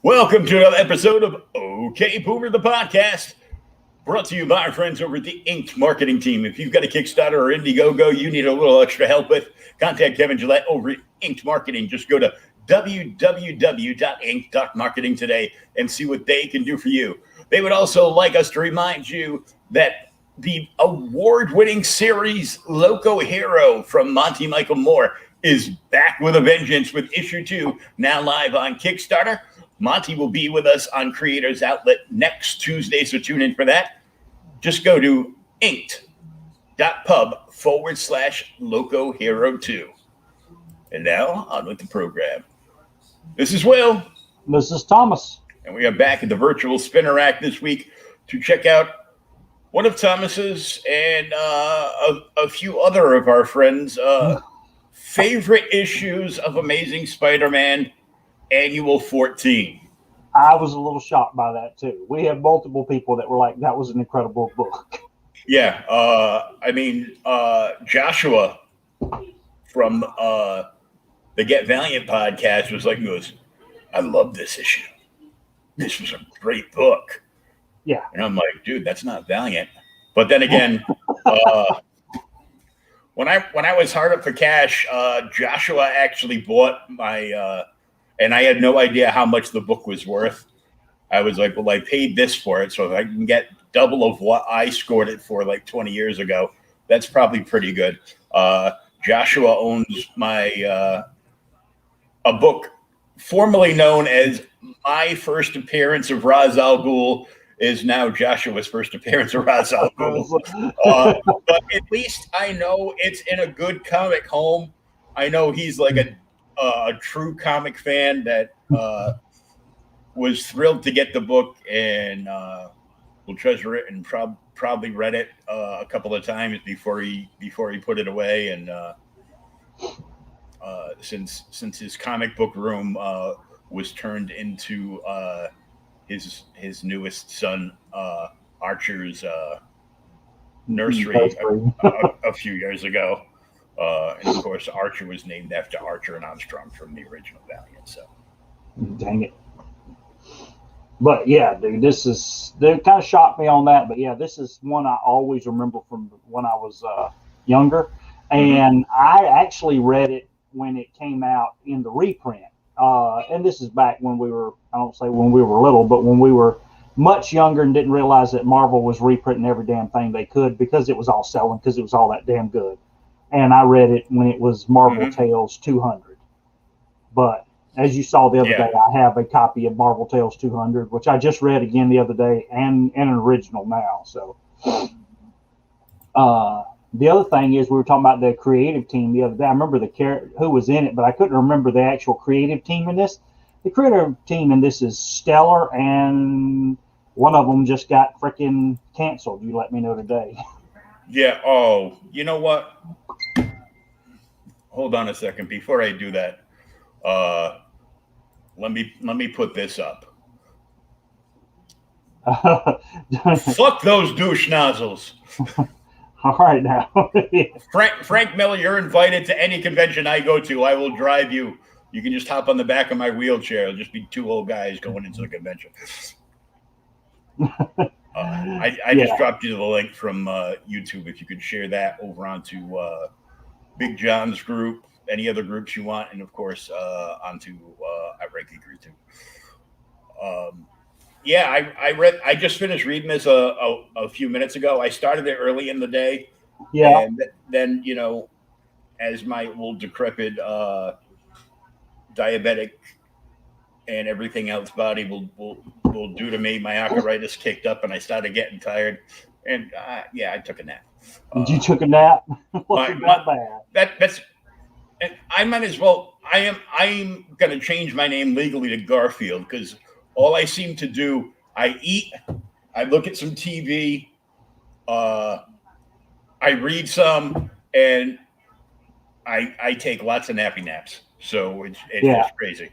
Welcome to another episode of OK Boomer, the podcast, brought to you by our friends over at the Inked Marketing Team. If you've got a Kickstarter or Indiegogo you need a little extra help with, contact Kevin Gillette over at Inked Marketing. Just go to www.ink.marketing today and see what they can do for you. They would also like us to remind you that the award-winning series Loco Hero from Monty Michael Moore is back with a vengeance with issue 2, now live on Kickstarter. Monty will be with us on Creators Outlet next Tuesday, so tune in for that. Just go to inked.pub/Loco Hero 2. And now, on with the program. This is Will. This is Thomas. And we are back at the virtual spinner rack this week to check out one of Thomas's and a few other of our friends' favorite issues of Amazing Spider-Man Annual 14. I was a little shocked by that too. We had multiple people that were like, that was an incredible book. Yeah. Joshua from the Get Valiant podcast was like, I love this issue. This was a great book. Yeah. And I'm like, dude, that's not Valiant. But then again, when I was hard up for cash, Joshua actually bought my and I had no idea how much the book was worth. I was like, well, I paid this for it, so if I can get double of what I scored it for like 20 years ago, that's probably pretty good. Joshua owns my a book formerly known as My First Appearance of Ra's al Ghul is now Joshua's first appearance of Ra's al Ghul. But at least I know it's in a good comic home. I know he's like a true comic fan that was thrilled to get the book and will treasure it and probably read it a couple of times before he put it away. And since his comic book room was turned into his newest son Archer's nursery a few years ago. And of course, Archer was named after Archer and Armstrong from the original Valiant. So, dang it! But yeah, dude, they kind of shocked me on that. But yeah, this is one I always remember from when I was younger, and I actually read it when it came out in the reprint. And this is back when we were—I don't say when we were little, but when we were much younger and didn't realize that Marvel was reprinting every damn thing they could because it was all selling, because it was all that damn good. And I read it when it was Marvel Tales 200. But as you saw the other day, I have a copy of Marvel Tales 200, which I just read again the other day, and an original now. So the other thing is, we were talking about the creative team the other day. I remember who was in it, but I couldn't remember the actual creative team in this. The creative team in this is stellar, and one of them just got freaking canceled. You let me know today. Yeah. Oh, you know what? Hold on a second. Before I do that, let me put this up. Fuck those douche nozzles. All right now. Frank Miller, you're invited to any convention I go to. I will drive you. You can just hop on the back of my wheelchair. It'll just be two old guys going into the convention. I just dropped you the link from YouTube. If you could share that over onto Big John's group, any other groups you want, and of course onto Outright Geekery too. I just finished reading this a few minutes ago. I started it early in the day. Yeah. And then, as my old decrepit diabetic and everything else body will do to me, my arthritis kicked up and I started getting tired. And I took a nap. You took a nap? That's and I might as well. I'm going to change my name legally to Garfield, because all I seem to do, I eat, I look at some TV, I read some, and I take lots of nappy naps. So it's just crazy.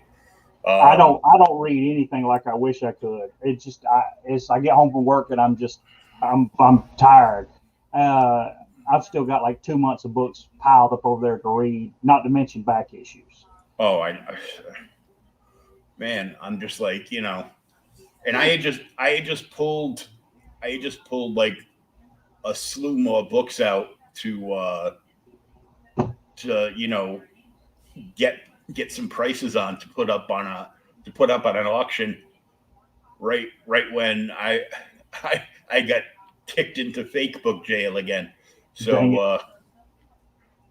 I don't read anything like I wish I could. It's just I get home from work and I'm tired. I've still got like 2 months of books piled up over there to read, not to mention back issues. Oh, man, I'm just like, and I had just pulled like a slew more books out to get get some prices on to put up on a to put up on an auction right when I got kicked into fake book jail again. Dang So it.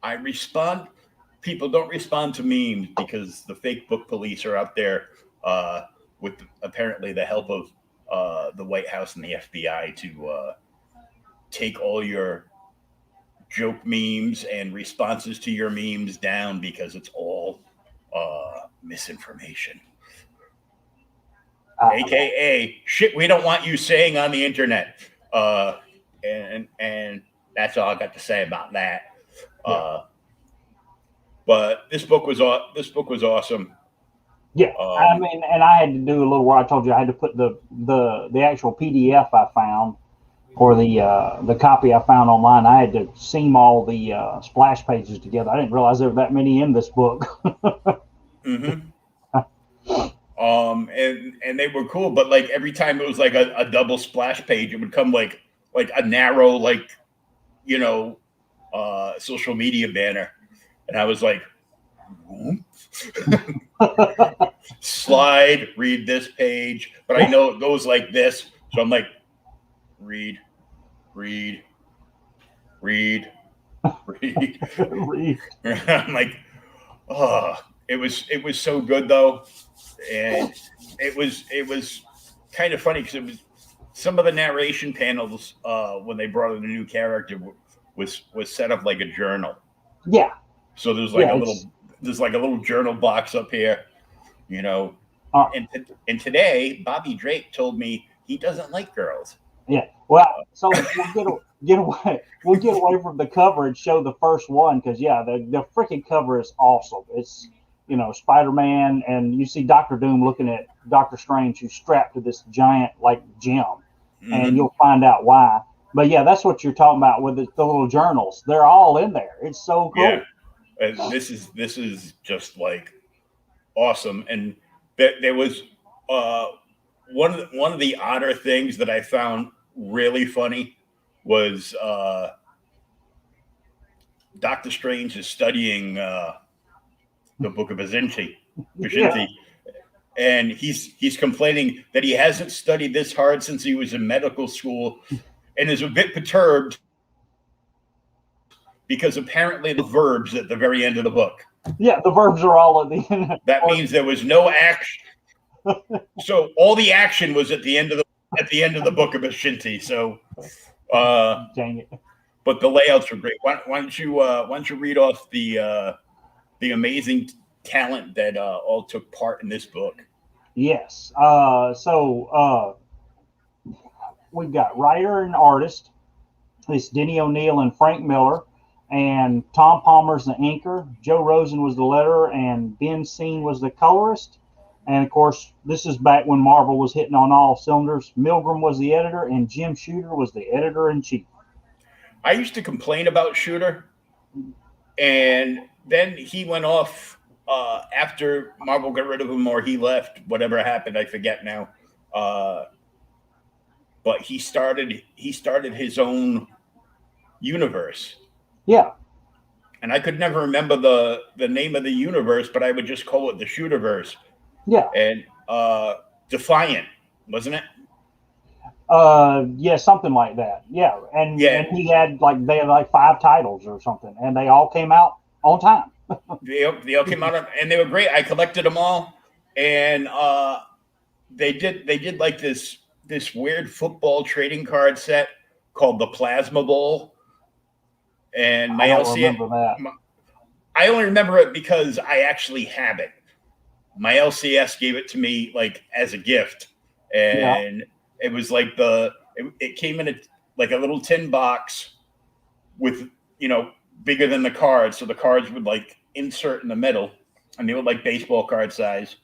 I respond. People don't respond to memes because the fake book police are out there with apparently the help of the White House and the FBI to take all your joke memes and responses to your memes down because it's all misinformation, I, aka shit we don't want you saying on the internet. Uh, and that's all I got to say about that. yeah. Uh, but this book was awesome. Yeah, I Um, mean, and I had to do a little where I told you I had to put the actual PDF I found or the copy I found online. I had to seam all the splash pages together. I didn't realize there were that many in this book. mhm. And they were cool, but like every time it was like a double splash page, it would come like a narrow you know social media banner, and I was like, "Hmm? Slide, read this page, but I know it goes like this, so I'm like, read, read, read, read. I'm like, oh, it was so good though, and it was kind of funny because it was some of the narration panels when they brought in a new character was set up like a journal. Yeah, So there's like yeah, a it's little journal box up here, you know. uh, And today Bobby Drake told me he doesn't like girls. yeah. Well, so get away. We'll get away from the cover and show the first one because yeah, the freaking cover is awesome. It's Spider Man and you see Doctor Doom looking at Doctor Strange who's strapped to this giant like gem, and Hmm. you'll find out why. But yeah, that's what you're talking about with the little journals. They're all in there. It's so Yeah, cool. this is just like awesome. And there was uh, one of the odder things that I found really funny was Doctor Strange is studying the Book of Yeah, Bashinti, and he's complaining that he hasn't studied this hard since he was in medical school, and is a bit perturbed because apparently the verbs at the very end of the book. yeah. The verbs are all at the end. That Or means there was no action. So all the action was at the end of the Book of Bashinti. So, uh, dang it. but the layouts were great. Why don't you read off the amazing talent that all took part in this book? Yes. We've got writer and artist. It's Denny O'Neil and Frank Miller. And Tom Palmer's the inker. Joe Rosen was the letterer. And Ben Seen was the colorist. And of course, this is back when Marvel was hitting on all cylinders. Milgram was the editor, and Jim Shooter was the editor in chief. I used to complain about Shooter, and then he went off after Marvel got rid of him or he left. Whatever happened, I forget now. Uh, but he started his own universe, Yeah, and I could never remember the name of the universe, but I would just call it the Shooterverse. yeah. And Defiant, wasn't it? Yeah, something like that. Yeah, and Yeah, they had like 5 titles or something, and they all came out on time. they all came out and they were great. I collected them all, and they did like this weird football trading card set called the Plasma Bowl, and I don't remember that. I only remember it because I actually have it. My LCS gave it to me like as a gift, Yeah. and it was like it came in like a little tin box with bigger than the cards, so the cards would like insert in the middle, and they were like baseball card size,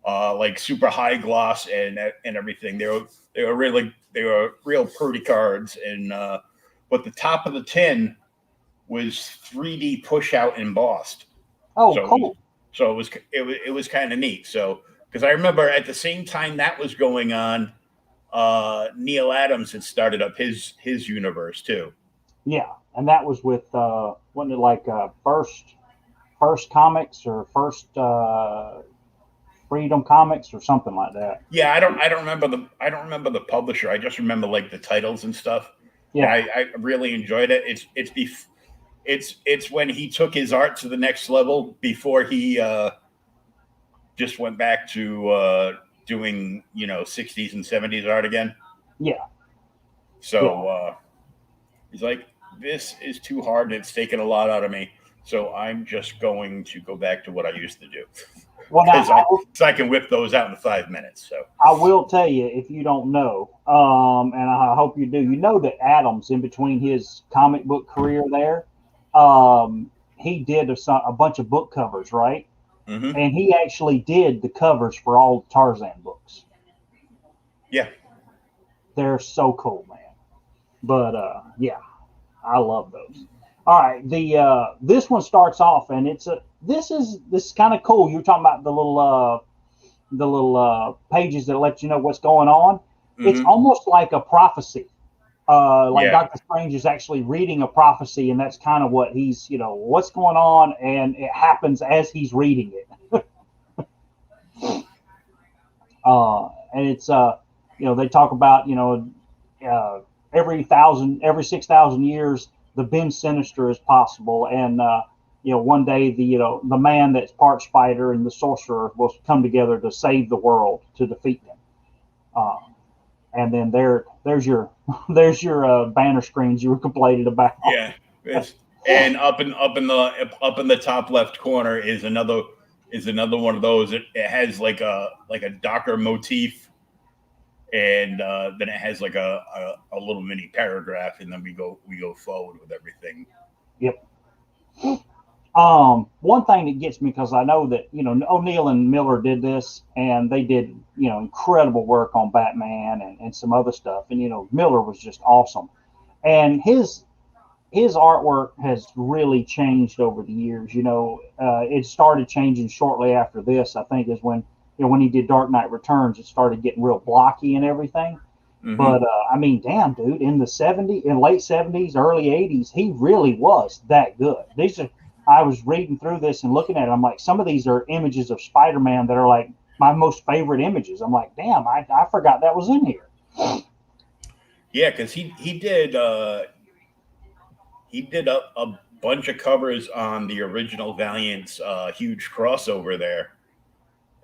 like super high gloss and everything. They were real pretty cards, and but the top of the tin was 3D push out embossed. Oh, So it was cool. so it was kind of neat. So because I remember at the same time that was going on, Neil Adams had started up his universe too. Yeah, and that was with wasn't it like First Comics or First Freedom Comics or something like that. Yeah, I don't remember the publisher. I just remember like the titles and stuff. Yeah, And I really enjoyed it. It's when he took his art to the next level before he just went back to doing 60s and 70s art again. yeah. So he's like, this is too hard and it's taken a lot out of me. So I'm just going to go back to what I used to do. Well, now, so I can whip those out in 5 minutes. So I will tell you, if you don't know, and I hope you do, you know that Adams, in between his comic book career there, he did a bunch of book covers, right? Mm-hmm. And he actually did the covers for all the Tarzan books. Yeah. They're so cool, man. But yeah, I love those. All right, this one starts off, and this is kind of cool. You were talking about the little pages that let you know what's going on. Mm-hmm. It's almost like a prophecy. Doctor Strange is actually reading a prophecy, and that's kind of what he's, what's going on, and it happens as he's reading it. And it's they talk about every 6,000 years the Ben Sinister is possible, and one day the man that's part spider and the sorcerer will come together to save the world, to defeat them. And then there's your banner screens you were complaining about. Yeah, and up in the top left corner is another one of those. It has like a Docker motif, and then it has like a little mini paragraph, and then we go forward with everything. Yep. One thing that gets me, because I know that O'Neill and Miller did this, and they did incredible work on Batman and some other stuff, and Miller was just awesome, and his artwork has really changed over the years. It started changing shortly after this. I think is when he did Dark Knight Returns, it started getting real blocky and everything. Mm-hmm. But I mean, damn, dude, in late 70s, early 80s, he really was that good. I was reading through this and looking at it. I'm like, some of these are images of Spider-Man that are like my most favorite images. I'm like, damn, I forgot that was in here. Yeah, because he did a bunch of covers on the original Valiant's huge crossover there,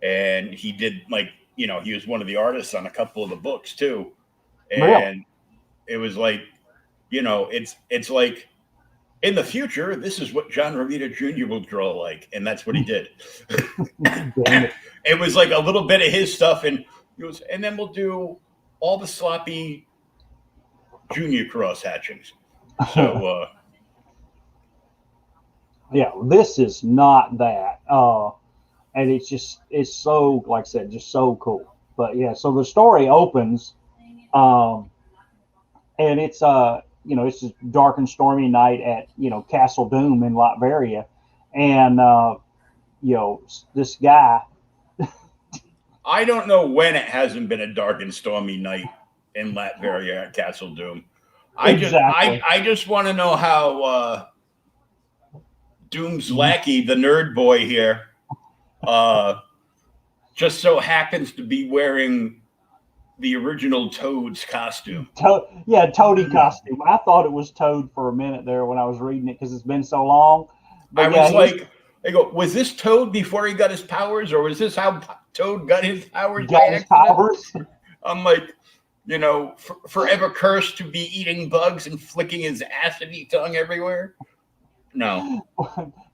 and he did he was one of the artists on a couple of the books too, and really? It was like it's like, in the future, this is what John Romita Jr. will draw like, and that's what he did. It was like a little bit of his stuff, and then we'll do all the sloppy junior cross hatchings. So, yeah, this is not that, and it's so, like I said, just so cool. But yeah, so the story opens, and it's it's a dark and stormy night at, Castle Doom in Latveria. And, this guy. I don't know when it hasn't been a dark and stormy night in Latveria at Castle Doom. I just want to know how Doom's lackey, the nerd boy here, just so happens to be wearing the original Toad's costume. Toady costume. I thought it was Toad for a minute there when I was reading it, because it's been so long. But I was like, I go, was this Toad before he got his powers, or was this how Toad got his powers? I'm like, forever cursed to be eating bugs and flicking his acidy tongue everywhere. No.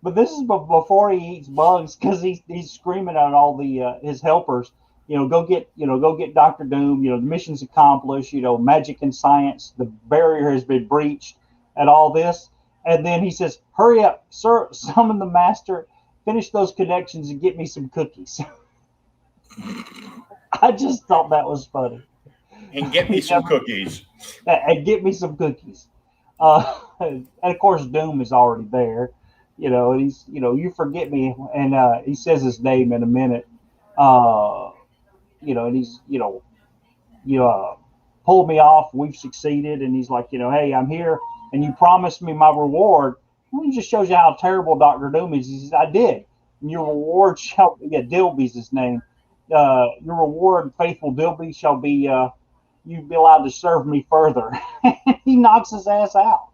But this is before he eats bugs, because he's screaming at all the his helpers. Go get Dr. Doom, the mission's accomplished, magic and science, the barrier has been breached, and all this. And then he says, hurry up, sir, summon the master, finish those connections and get me some cookies. I just thought that was funny. And get me some cookies. And get me some cookies. And of course, Doom is already there. And he's, you forget me. And he says his name in a minute. And he's, you pulled me off. We've succeeded. And he's like, hey, I'm here. And you promised me my reward. Well, it just shows you how terrible Dr. Doom is. He says, I did. And your reward shall be, Dilby's his name. Your reward, faithful Dilby, shall be, you'd be allowed to serve me further. He knocks his ass out.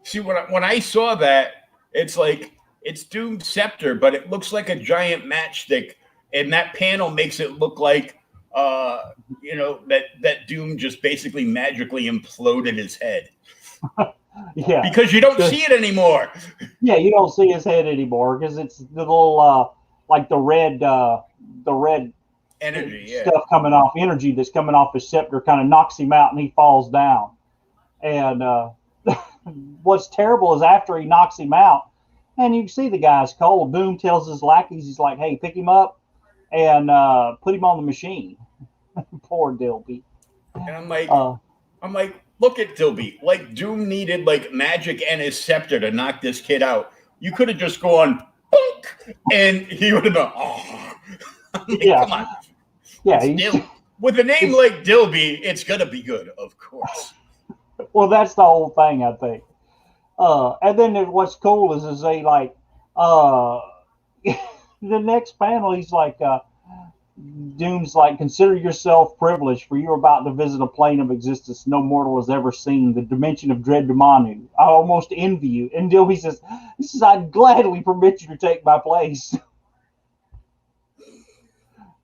See, when I saw that, it's like, it's Doom's scepter, but it looks like a giant matchstick. And that panel makes it look like, that Doom just basically magically imploded his head. Yeah, because you don't see it anymore. Yeah, you don't see his head anymore because it's the little like the red energy stuff coming off, energy that's coming off his scepter kind of knocks him out and he falls down. And what's terrible is after he knocks him out, and you can see the guy's cold. Doom tells his lackeys, he's like, "Hey, pick him up and put him on the machine." Poor Dilby. And I'm like, look at Dilby. Like, Doom needed like magic and his scepter to knock this kid out. You could have just gone, bonk, and he would have been, oh. Yeah. Come on. Yeah. With a name like Dilby, it's going to be good, of course. Well, that's the whole thing, I think. And then what's cool is they like, the next panel, he's like, Doom's like, consider yourself privileged, for you're about to visit a plane of existence no mortal has ever seen, the dimension of dread Dumanu. I almost envy you. And Dilby says, I'd gladly permit you to take my place.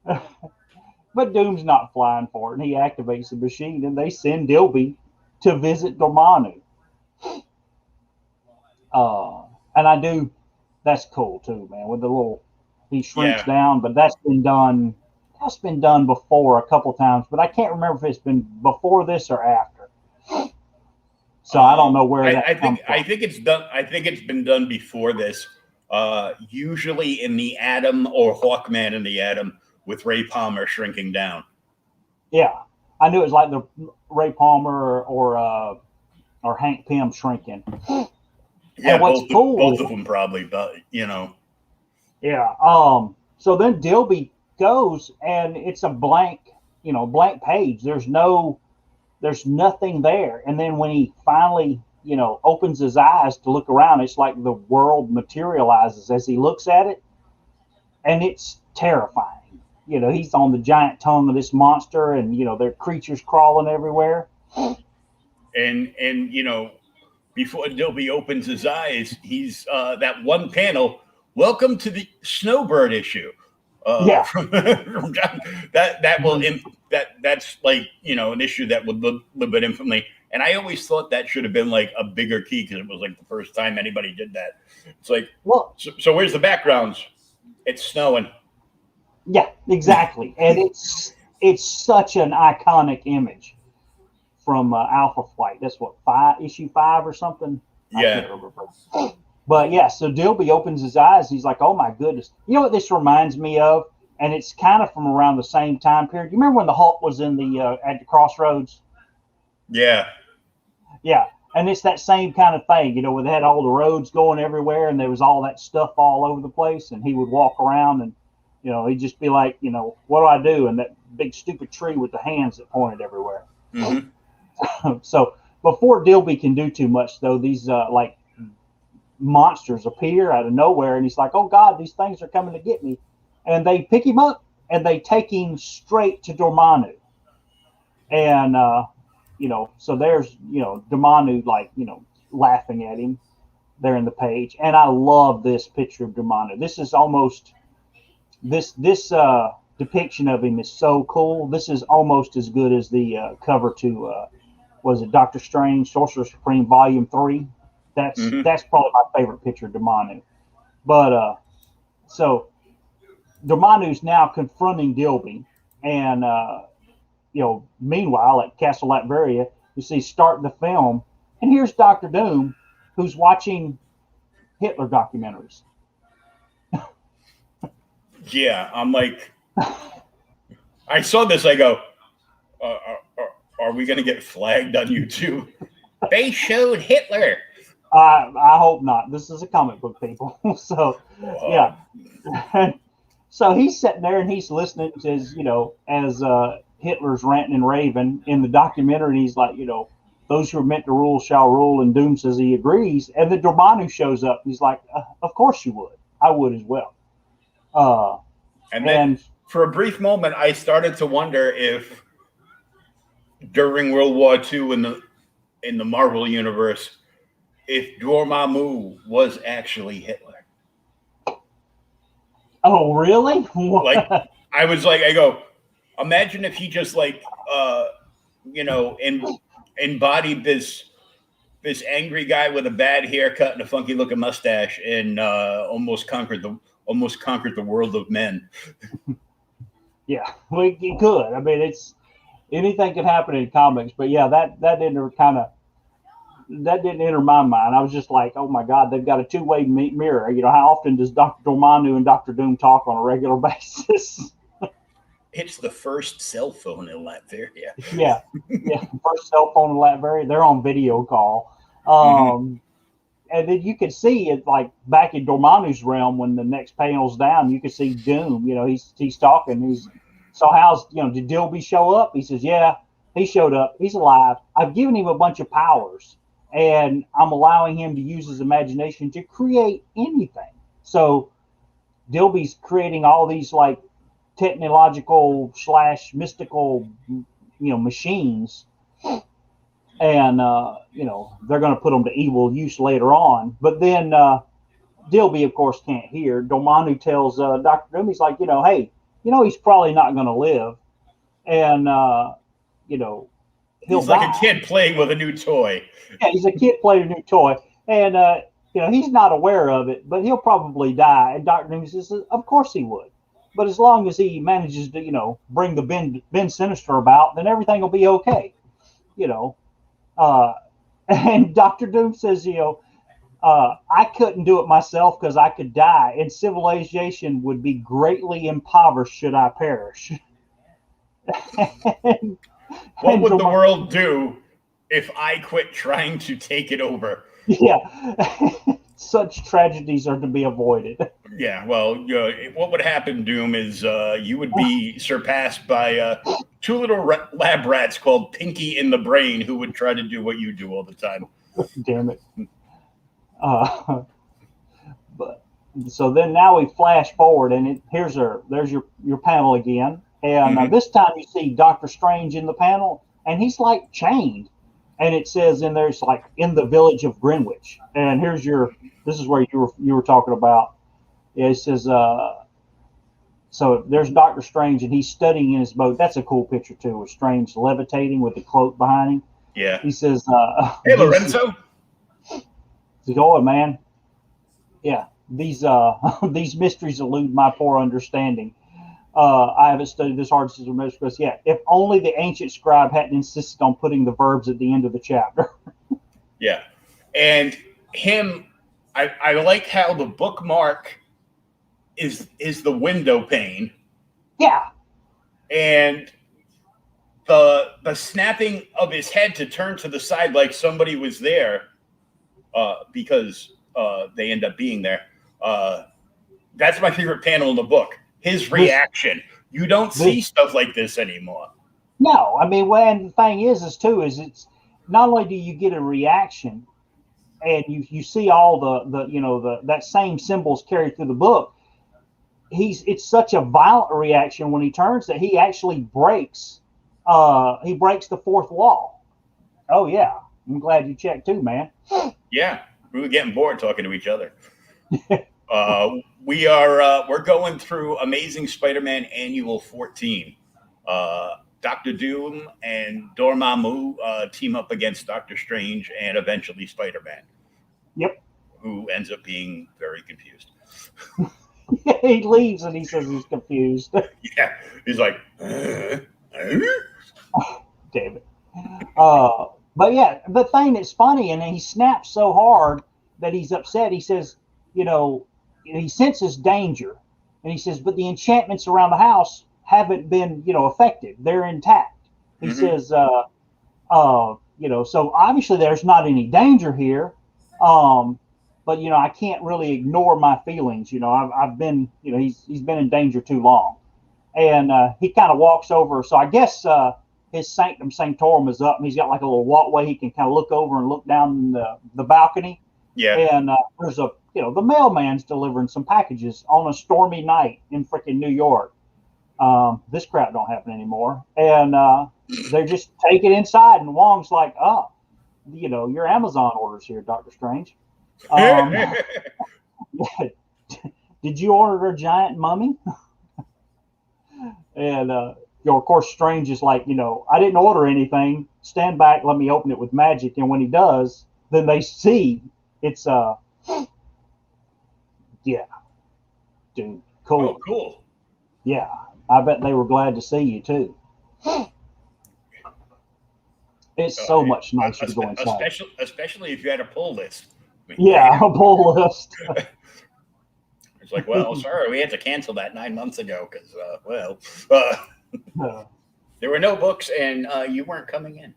But Doom's not flying for it, and he activates the machine, and they send Dilby to visit Dormammu. And that's cool too, man, with the little, he shrinks down, but that's been done before a couple times, but I can't remember if it's been before this or after. So I don't know where that comes from. I think it's done. I think it's been done before this. Usually in the Atom or Hawkman in the Atom with Ray Palmer shrinking down. Yeah, I knew it was like the Ray Palmer or Hank Pym shrinking. Yeah, both of them probably, but Yeah. So then Dilby goes and it's a blank page. There's nothing there. And then when he finally, opens his eyes to look around, it's like the world materializes as he looks at it. And it's terrifying. He's on the giant tongue of this monster and, there are creatures crawling everywhere. And before Dilby opens his eyes, he's that one panel, welcome to the Snowbird issue. From John, that's like an issue that would live it infinitely. And I always thought that should have been like a bigger key because it was like the first time anybody did that. It's like, so where's the backgrounds? It's snowing. Yeah, exactly. And it's such an iconic image from Alpha Flight. That's what, issue 5 or something. Yeah. I can't remember. But yeah, so Dilby opens his eyes. He's like, oh my goodness. You know what this reminds me of? And it's kind of from around the same time period. You remember when the Hulk was in at the crossroads? Yeah. Yeah. And it's that same kind of thing, where they had all the roads going everywhere and there was all that stuff all over the place. And he would walk around and, he'd just be like, what do I do? And that big stupid tree with the hands that pointed everywhere. Mm-hmm. So before Dilby can do too much, though, these like monsters appear out of nowhere, and he's like, "Oh God, these things are coming to get me!" And they pick him up and they take him straight to Dormammu. And so there's Dormammu like laughing at him there in the page, and I love this picture of Dormammu. This is almost this depiction of him is so cool. This is almost as good as the cover to was it Doctor Strange, Sorcerer Supreme, Volume 3. That's probably my favorite picture of Dormammu. But so Dormammu's now confronting Dilby, and meanwhile at Castle Latveria, you see starting the film, and here's Dr. Doom, who's watching Hitler documentaries. Yeah, I'm like, I saw this. I go, are we going to get flagged on YouTube? They showed Hitler. I hope not. This is a comic book, people. So, yeah. So he's sitting there and he's listening to his, as Hitler's ranting and raving in the documentary. And he's like, those who are meant to rule shall rule. And Doom says he agrees. And then Dormammu shows up. And he's like, of course you would. I would as well. And then for a brief moment, I started to wonder if during World War II in the Marvel universe, if Dormammu was actually Hitler. Oh, really? Like, I go, imagine if he just embodied this angry guy with a bad haircut and a funky looking mustache and almost conquered the world of men. Yeah, well, it could. I mean, anything could happen in comics, but yeah, that didn't enter my mind. I was just like, oh my God, they've got a two-way mirror. How often does Dr. Dormammu and Dr. Doom talk on a regular basis? It's the first cell phone in Latveria. Yeah, first cell phone in Latveria. They're on video call. And then you could see it like back in Dormammu's realm when the next panel's down, you could see Doom. He's talking. So how's did Dilby show up? He says, yeah, he showed up. He's alive. I've given him a bunch of powers, and I'm allowing him to use his imagination to create anything. So Dilby's creating all these like technological / mystical, machines. And, they're going to put them to evil use later on. But then Dilby, of course, can't hear. Dormammu tells Dr. Doom, he's like, hey, he's probably not going to live. And, he'll he's die. Like a kid playing with a new toy. Yeah, he's a kid playing a new toy. And, he's not aware of it, but he'll probably die. And Dr. Doom says, of course he would. But as long as he manages to, bring the Ben Sinister about, then everything will be okay. And Dr. Doom says, I couldn't do it myself because I could die, and civilization would be greatly impoverished should I perish. What would the world do if I quit trying to take it over? Yeah, such tragedies are to be avoided. Yeah, well, what would happen, Doom, is you would be surpassed by two little lab rats called Pinky in the Brain who would try to do what you do all the time. Damn it. But so then now we flash forward, and there's your panel again. And this time you see Doctor Strange in the panel, and he's like chained. And it says in there, it's like in the village of Greenwich. And this is where you were talking about. It says, so there's Doctor Strange, and he's studying in his boat. That's a cool picture too, with Strange levitating with the cloak behind him. Yeah. He says, hey, Lorenzo. He's going, man. Yeah. These mysteries elude my poor understanding. I haven't studied this hard since Mexico. Yeah, if only the ancient scribe hadn't insisted on putting the verbs at the end of the chapter. Yeah. And I like how the bookmark is the window pane. Yeah. And the snapping of his head to turn to the side like somebody was there, because they end up being there. That's my favorite panel in the book. His reaction. You don't see stuff like this anymore. No, I mean, when the thing is it's not only do you get a reaction, and you see all the that same symbols carried through the book. It's such a violent reaction when he turns that he actually breaks. He breaks the fourth wall. Oh yeah, I'm glad you checked too, man. Yeah, we were getting bored talking to each other. We're going through Amazing Spider-Man Annual 14. Dr. Doom and Dormammu team up against Doctor Strange and eventually Spider-Man. Yep. Who ends up being very confused. He leaves and he says he's confused. Yeah. He's like, oh, damn it. But yeah, the thing that's funny, and he snaps so hard that he's upset. He says, he senses danger, and he says, but the enchantments around the house haven't been, affected. They're intact. He says, so obviously there's not any danger here. but I can't really ignore my feelings. I've been, he's been in danger too long, and he kind of walks over. So I guess his sanctum sanctorum is up, and he's got like a little walkway he can kind of look over and look down the balcony. Yeah. And there's the mailman's delivering some packages on a stormy night in freaking New York. This crap don't happen anymore, and they just take it inside, and Wong's like, "Oh, your Amazon orders here, Doctor Strange. Did you order a giant mummy?" And of course, Strange is like, "I didn't order anything. Stand back, let me open it with magic." And when he does, then they see it's yeah, dude, cool. Oh, cool. Yeah, I bet they were glad to see you too. It's so much nicer to go inside. Especially if you had a pull list. I mean, yeah, a pull list. It's like, well, sorry, we had to cancel that 9 months ago because, there were no books and you weren't coming in.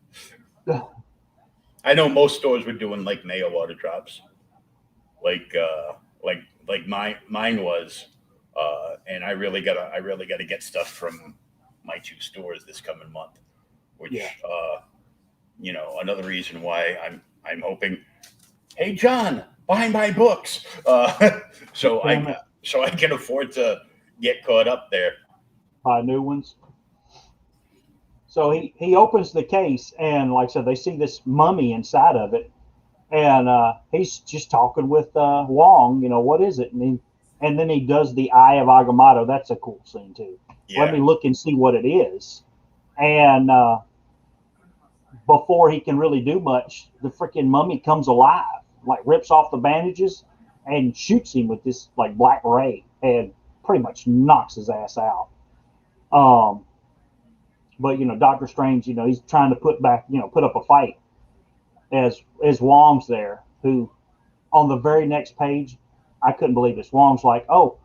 I know most stores were doing like mail order drops, like mine was, and I really gotta get stuff from my 2 stores this coming month, which another reason why I'm hoping, hey John, buy my books, so I can afford to get caught up there. Buy new ones. So he opens the case, and like I said, they see this mummy inside of it, and he's just talking with Wong. What is it? And then he does the Eye of Agamotto. That's a cool scene too. Yeah. Let me look and see what it is. And before he can really do much, the freaking mummy comes alive, like rips off the bandages and shoots him with this like black ray, and pretty much knocks his ass out. But Doctor Strange, he's trying to put up a fight as Wong's there, who on the very next page, I couldn't believe this. Wong's like, "Oh,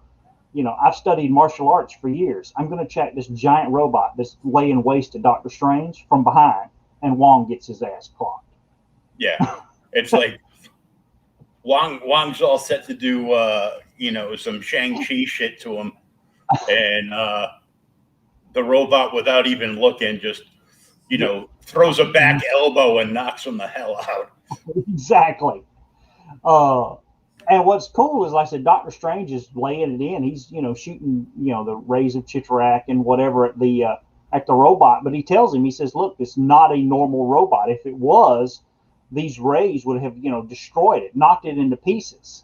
I've studied martial arts for years. I'm going to check this giant robot that's laying waste to Doctor Strange from behind," and Wong gets his ass clocked. Yeah, it's like Wong's all set to do some Shang-Chi shit to him, and the robot, without even looking, just throws a back elbow and knocks him the hell out. Exactly. And what's cool is, like I said, Doctor Strange is laying it in. He's shooting the rays of Chitarak and whatever at the robot. But he tells him, he says, "Look, it's not a normal robot. If it was, these rays would have destroyed it, knocked it into pieces.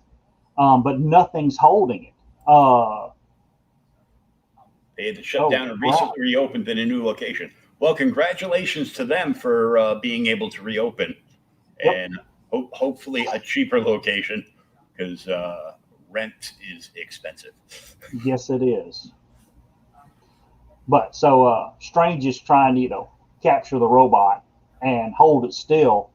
But nothing's holding it." They had to shut down and recently reopened in a new location. Well, congratulations to them for being able to reopen, and hopefully a cheaper location, because rent is expensive. Yes, it is. But so Strange is trying to capture the robot and hold it still.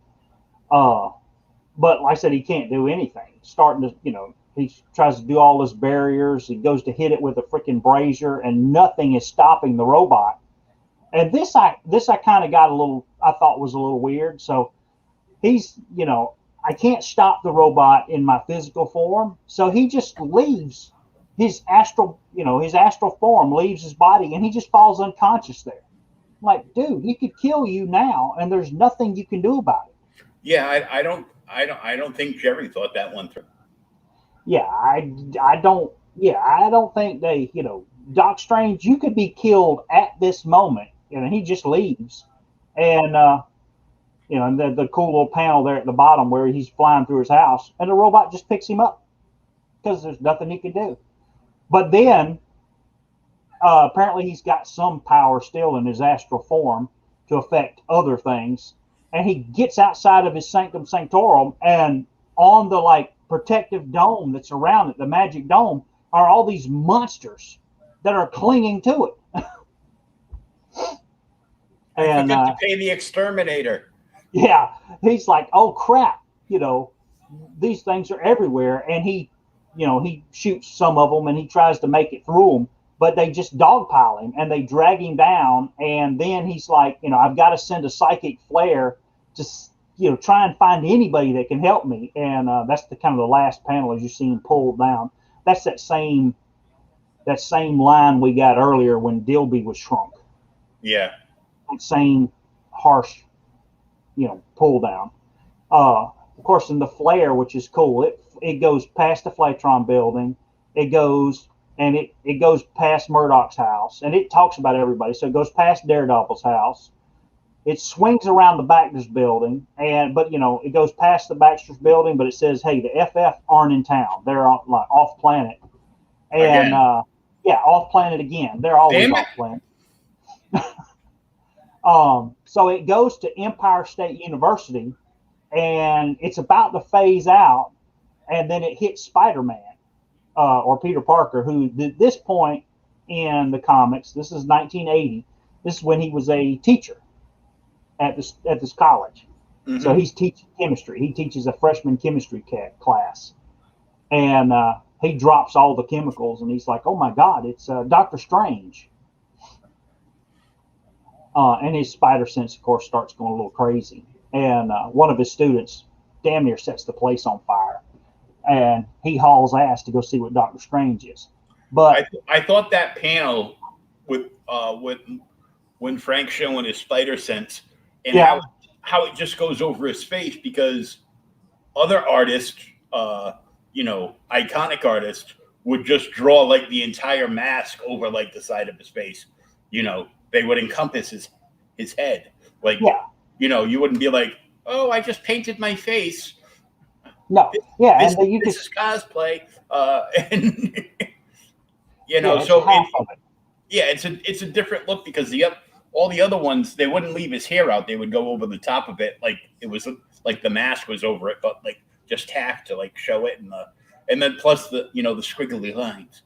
But like I said, he can't do anything. Starting to, he tries to do all his barriers. He goes to hit it with a freaking brazier, and nothing is stopping the robot. And this I kind of got I thought was a little weird. So he's, I can't stop the robot in my physical form. So he just leaves his astral form, leaves his body, and he just falls unconscious there. Like, dude, he could kill you now, and there's nothing you can do about it. Yeah, I don't think Jerry thought that one through. Yeah, I don't think they, Doc Strange, you could be killed at this moment, and he just leaves. And and the cool little panel there at the bottom where he's flying through his house, and the robot just picks him up because there's nothing he can do. But then apparently he's got some power still in his astral form to affect other things, and he gets outside of his sanctum sanctorum, and on the protective dome that's around it, the magic dome, are all these monsters that are clinging to it. And I forgot to pay the exterminator. Yeah, he's like, "Oh crap, these things are everywhere," and he shoots some of them, and he tries to make it through them, but they just dogpile him and they drag him down. And then he's like, I've got to send a psychic flare to try and find anybody that can help me. And that's the kind of the last panel as you see him pulled down. That's that same line we got earlier when Dilby was shrunk. Yeah. That same harsh, pull down. Of course, in the flare, which is cool, it goes past the Flatron building. It goes past Murdoch's house, and it talks about everybody. So it goes past Daredevil's house. It swings around the Baxter's building, but it goes past the Baxter's building, but it says, "Hey, the FF aren't in town. They're off planet." And off planet again. They're always off planet. So it goes to Empire State University, and it's about to phase out, and then it hits Spider-Man or Peter Parker, who at this point in the comics, this is 1980. This is when he was a teacher at this college. Mm-hmm. So he's teaching chemistry. He teaches a freshman chemistry class, and he drops all the chemicals, and he's like, "Oh my God, it's Dr. Strange." And his spider sense, of course, starts going a little crazy. And one of his students damn near sets the place on fire. And he hauls ass to go see what Dr. Strange is. But I thought that panel with when Frank's showing his spider sense and how it just goes over his face, because other artists, iconic artists, would just draw like the entire mask over like the side of his face. They would encompass his head. Like, you wouldn't be like, "Oh, I just painted my face." No. This is cosplay. And, it's a different look, because all the other ones, they wouldn't leave his hair out. They would go over the top of it. Like it was like the mask was over it, but like just tacked to like show it. And then plus the squiggly lines.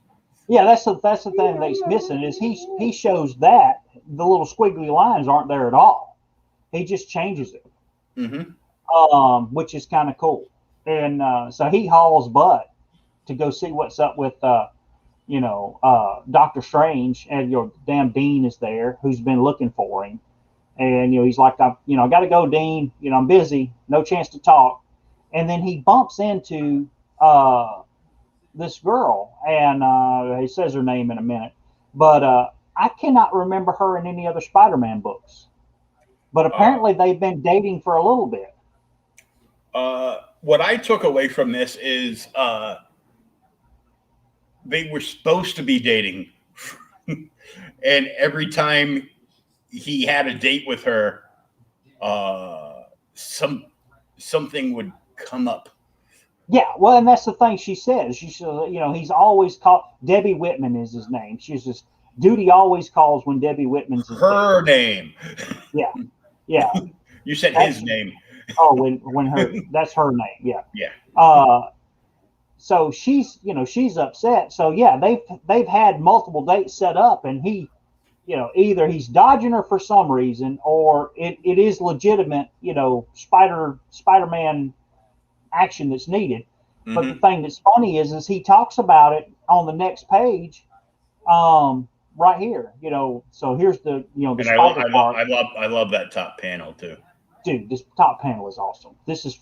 Yeah, that's the thing that's missing is he shows that the little squiggly lines aren't there at all. He just changes it, which is kind of cool. And so he hauls butt to go see what's up with Dr. Strange, and your damn Dean is there, who's been looking for him. And he's like, I got to go, Dean. I'm busy, no chance to talk. And then he bumps into this girl, and he says her name in a minute, but I cannot remember her in any other Spider-Man books. But apparently they've been dating for a little bit. What I took away from this is they were supposed to be dating, and every time he had a date with her, something would come up. Yeah, well, and that's the thing she says. She says, he's always called, Debbie Whitman is his name. She's just, Duty always calls when Debbie Whitman's her name. Yeah. You said his name. Oh, when her, that's her name. Yeah. Yeah. So she's upset. So yeah, they've had multiple dates set up, and he, either he's dodging her for some reason, or it is legitimate, Spider-Man action that's needed. But the thing that's funny is he talks about it on the next page, right here. So here's the the spider part. I love that top panel too. Dude, this top panel is awesome. This is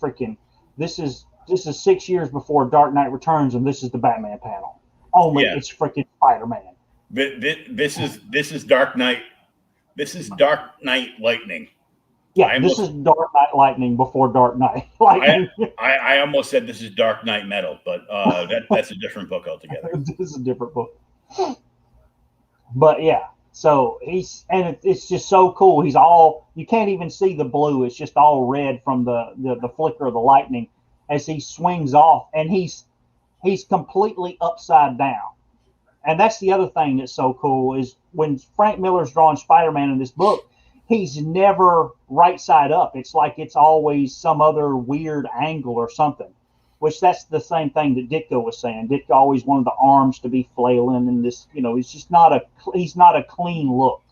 6 years before Dark Knight Returns, and this is the Batman panel. Only it's freaking Spider-Man. This is Dark Knight. This is Dark Knight Lightning. Yeah, this is Dark Knight Lightning before Dark Knight Lightning. I almost said this is Dark Knight Metal, but that's a different book altogether. This is a different book. But yeah, so it's just so cool. He's all, you can't even see the blue. It's just all red from the flicker of the lightning as he swings off, and he's completely upside down. And that's the other thing that's so cool is when Frank Miller's drawing Spider-Man in this book, he's never right side up. It's like it's always some other weird angle or something, which that's the same thing that Ditko was saying. Ditko always wanted the arms to be flailing, and this, he's just he's not a clean look.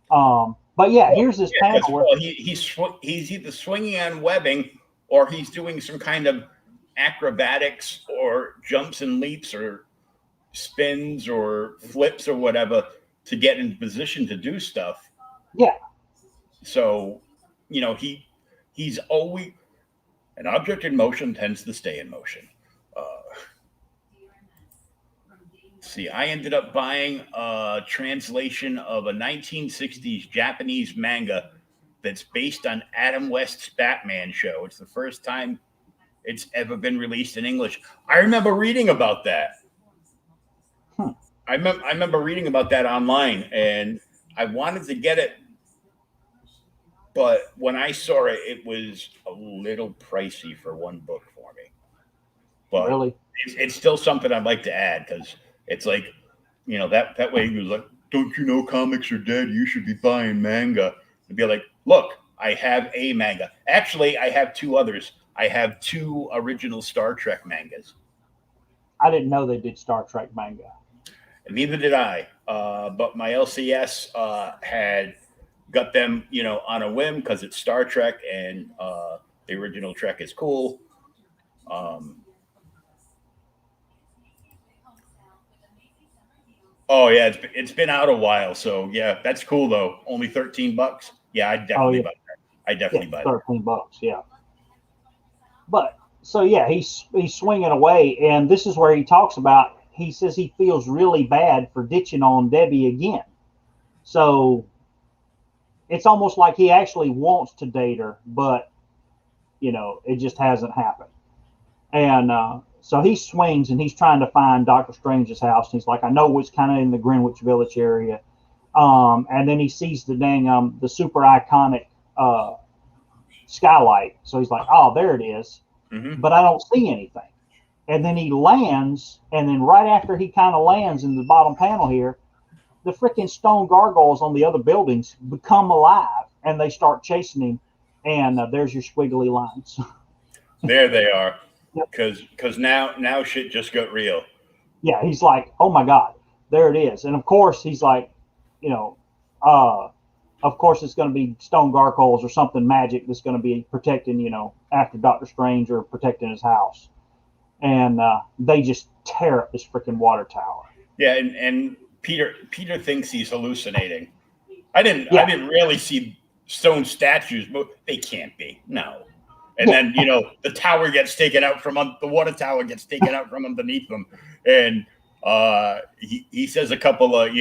But yeah, here's this panel where he's either swinging on webbing, or he's doing some kind of acrobatics or jumps and leaps or spins or flips or whatever to get in position to do stuff. Yeah. So, he's always an object in motion tends to stay in motion. See, I ended up buying a translation of a 1960s Japanese manga that's based on Adam West's Batman show. It's the first time it's ever been released in English. I remember reading about that. I remember reading about that online, and I wanted to get it, but when I saw it, it was a little pricey for one book for me. But Really? it's still something I'd like to add, because it's like, that way he was like, don't you know comics are dead? You should be buying manga. And be like, look, I have a manga. Actually, I have two others. I have two original Star Trek mangas. I didn't know they did Star Trek manga. And neither did I. But my LCS had got them, on a whim, because it's Star Trek, and the original Trek is cool. Oh yeah, it's been out a while, so yeah, that's cool though. Only $13. Yeah, I definitely buy that. I definitely buy that. $13, yeah. But so yeah, he's swinging away, and this is where he talks about. He says he feels really bad for ditching on Debbie again. So it's almost like he actually wants to date her, but it just hasn't happened. And so he swings, and he's trying to find Doctor Strange's house. And he's like, I know it's kind of in the Greenwich Village area. And then he sees the dang the super iconic skylight. So he's like, oh, there it is. Mm-hmm. But I don't see anything. And then he lands, and then right after he kind of lands in the bottom panel here, the freaking stone gargoyles on the other buildings become alive, and they start chasing him. And there's your squiggly lines. There they are. Yep. Because now shit just got real. Yeah, he's like, oh my God, there it is. And of course he's like, of course it's going to be stone gargoyles or something magic that's going to be protecting, after Doctor Strange, or protecting his house. And they just tear up this freaking water tower. Yeah, and Peter thinks he's hallucinating. I didn't really see stone statues, but they can't be. No. And then, the tower gets taken out the water tower gets taken out from underneath them. And he says a couple of,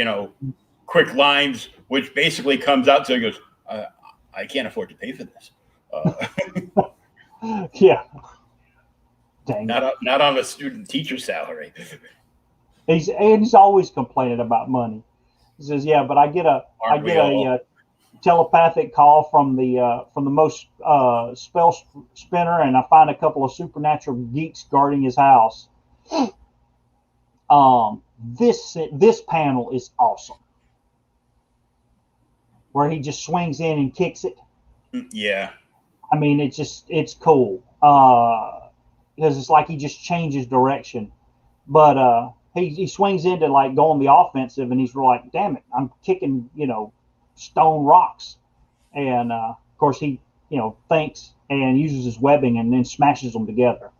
quick lines, which basically comes out. So he goes, I can't afford to pay for this. Yeah. Dang. Not on a student teacher salary. He's always complaining about money. He says, yeah, but I get a telepathic call from the most spell spinner, and I find a couple of supernatural geeks guarding his house. This panel is awesome, where he just swings in and kicks it. Yeah, I mean, it's cool because it's like he just changes direction, but he swings into like going the offensive, and he's like, damn it, I'm kicking stone rocks. And of course he thinks and uses his webbing and then smashes them together.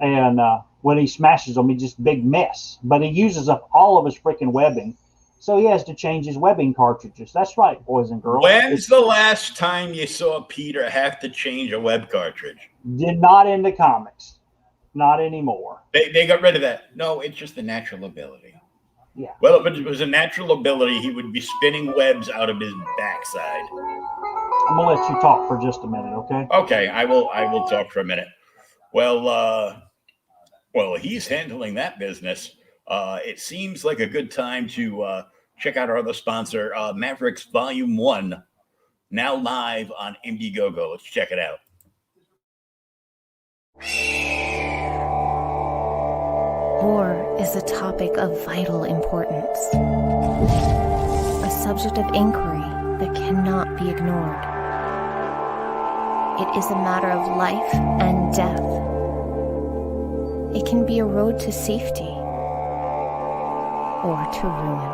And when he smashes them, he just big mess, but he uses up all of his freaking webbing, so he has to change his webbing cartridges. That's right, boys and girls. When's the last time you saw Peter have to change a web cartridge? Did not in the comics, not anymore. They got rid of that. No, it's just a natural ability. Yeah. Well, if it was a natural ability, he would be spinning webs out of his backside. I'm gonna let you talk for just a minute, okay? Okay, I will talk for a minute. Well, he's handling that business. It seems like a good time to check out our other sponsor, Mavericks Volume 1, now live on Indiegogo. Let's check it out. War is a topic of vital importance, a subject of inquiry that cannot be ignored. It is a matter of life and death. It can be a road to safety or to ruin.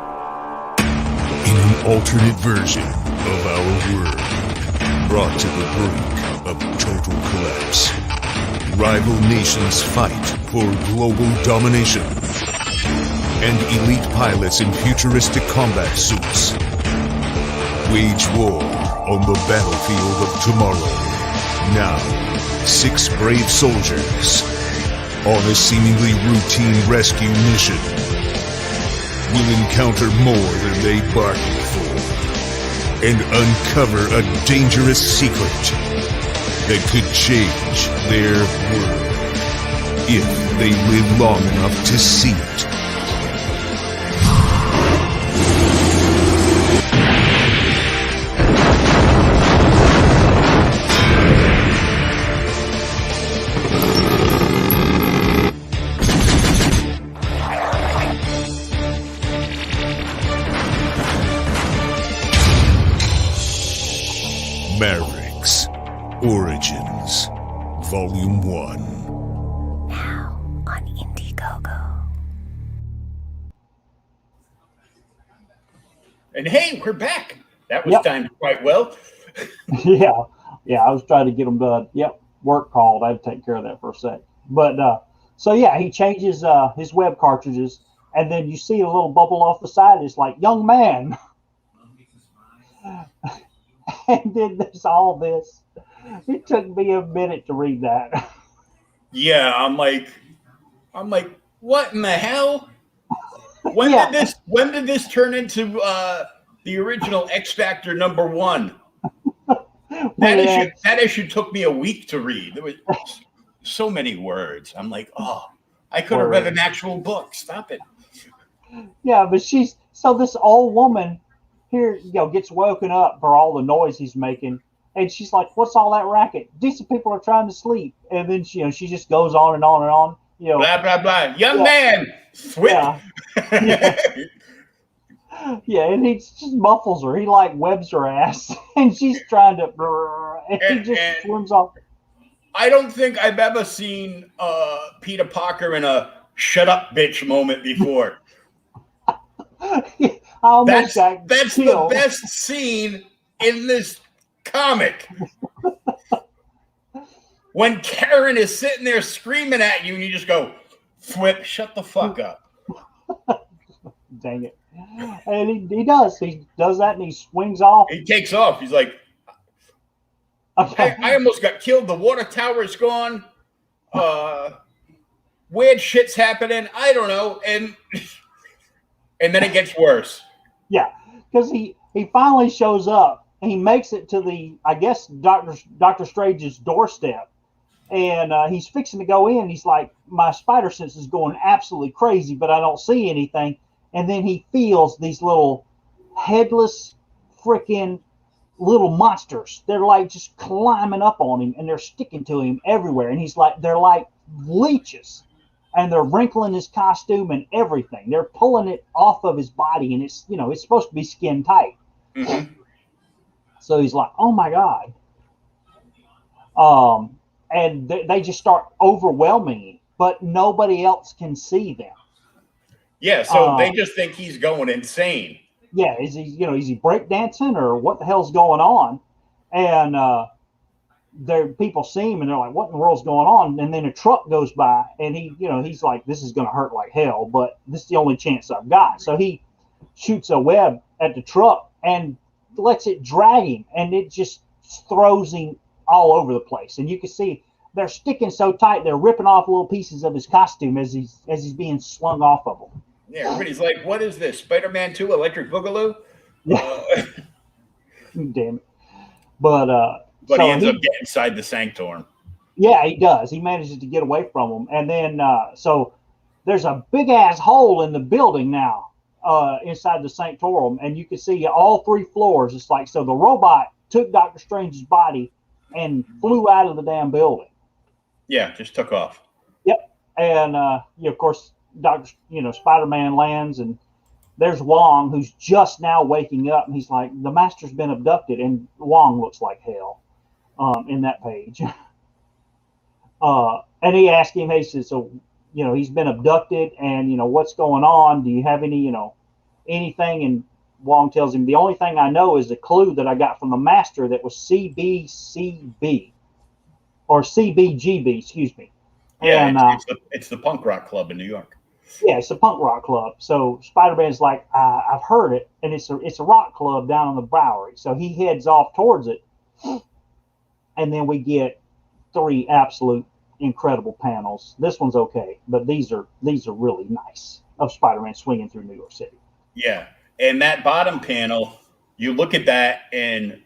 In an alternate version of our world, brought to the brink of total collapse, rival nations fight for global domination, and elite pilots in futuristic combat suits wage war on the battlefield of tomorrow. Now, 6 brave soldiers on a seemingly routine rescue mission will encounter more than they bargained for and uncover a dangerous secret that could change their world if they live long enough to see it. Mavericks Origins Volume 1. Now on Indiegogo. And hey, we're back. That was Yep. timed quite well. Yeah, I was trying to get him done. Yep, work called. I had to take care of that for a sec. But so yeah, he changes his web cartridges, and then you see a little bubble off the side. It's like young man, and then there's all this. It took me a minute to read that. Yeah, I'm like, what in the hell? When Yeah. did this turn into the original X Factor #1? That issue took me a week to read. There was so many words. I'm like, oh, I could have read an actual book. Stop it. Yeah, but so this old woman here, gets woken up for all the noise he's making, and she's like, "What's all that racket? Decent people are trying to sleep." And then she just goes on and on and on. Blah blah blah. Young Yeah. man, switch. Yeah. Yeah, and he just muffles her. He like webs her ass, and she's trying to, and he just And- swims off. I don't think I've ever seen Peter Parker in a "shut up, bitch" moment before. I almost got That's the killed. best scene in this comic. When Karen is sitting there screaming at you, and you just go, "Thwip, shut the fuck up." Dang it! And he does. He does that, and he swings off. He takes off. He's like, I almost got killed. The water tower's gone. Weird shit's happening. I don't know. And then it gets worse. Yeah, because he finally shows up and he makes it to I guess Doctor Strange's doorstep, and he's fixing to go in. He's like, my spider sense is going absolutely crazy, but I don't see anything. And then he feels these little headless freaking little monsters. They're like just climbing up on him, and they're sticking to him everywhere. And he's like, they're like leeches. And they're wrinkling his costume and everything. They're pulling it off of his body, and it's supposed to be skin tight. Mm-hmm. So he's like, "Oh my god!" And they just start overwhelming him, but nobody else can see them. Yeah, so they just think he's going insane. Yeah, is he breakdancing or what the hell's going on? And people see him and they're like, "What in the world's going on?" And then a truck goes by, and he's like, "This is going to hurt like hell, but this is the only chance I've got." So he shoots a web at the truck and lets it drag him, and it just throws him all over the place. And you can see they're sticking so tight, they're ripping off little pieces of his costume as he's being slung off of them. Yeah, everybody's like, "What is this? Spider-Man 2 Electric Boogaloo?" Damn it! But But so he ends up getting inside the Sanctorum. Yeah, he does. He manages to get away from them. And then, so there's a big ass hole in the building now, inside the Sanctorum. And you can see all 3 floors. It's like, so the robot took Doctor Strange's body and flew out of the damn building. Yeah, just took off. Yep. And, of course, Spider-Man lands, and there's Wong, who's just now waking up. And he's like, the Master's been abducted. And Wong looks like hell in that page. And he asked him, he said, "So, he's been abducted, and, what's going on? Do you have any, anything?" And Wong tells him, "The only thing I know is the clue that I got from the Master that was CBCB, or CBGB, excuse me." Yeah, And, it's the punk rock club in New York. yeah, it's a punk rock club. So Spider-Man's like, "I've heard it, and it's a rock club down on the Bowery." So he heads off towards it. and then we get 3 absolute incredible panels. This one's okay, but these are really nice of Spider-Man swinging through New York City. Yeah, and that bottom panel, you look at that, and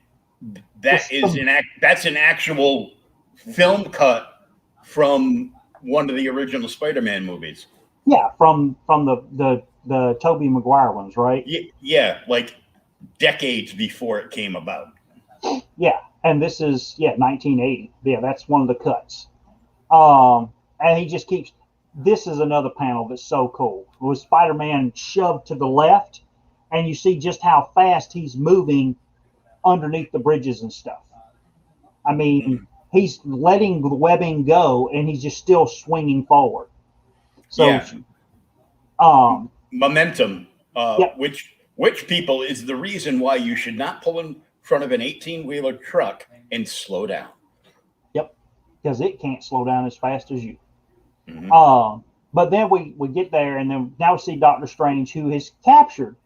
that's an actual film cut from one of the original Spider-Man movies. Yeah, from the Tobey Maguire ones, right? Yeah, like decades before it came about. Yeah, and this is 1980. Yeah, that's one of the cuts. And he just keeps. This is another panel that's so cool. With Spider-Man shoved to the left, and you see just how fast he's moving underneath the bridges and stuff. I mean, he's letting the webbing go, and he's just still swinging forward. So, yeah. Momentum, yep. which people is the reason why you should not pull in front of an 18-wheeler truck and slow down. Yep, because it can't slow down as fast as you. Mm-hmm. But then we get there, and then now we see Doctor Strange, who is captured,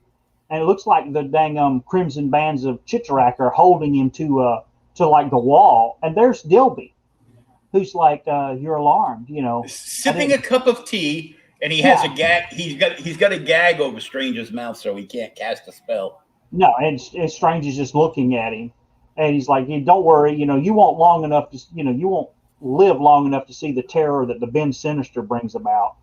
and it looks like the dang Crimson Bands of Chitarak are holding him to like the wall, and there's Dilby, who's like, "You're alarmed," sipping a cup of tea, and he has a gag. He's got a gag over Strange's mouth, so he can't cast a spell. No, and Strange is just looking at him, and he's like, "Don't worry, you won't long enough to, you won't live long enough to see the terror that the Ben Sinister brings about,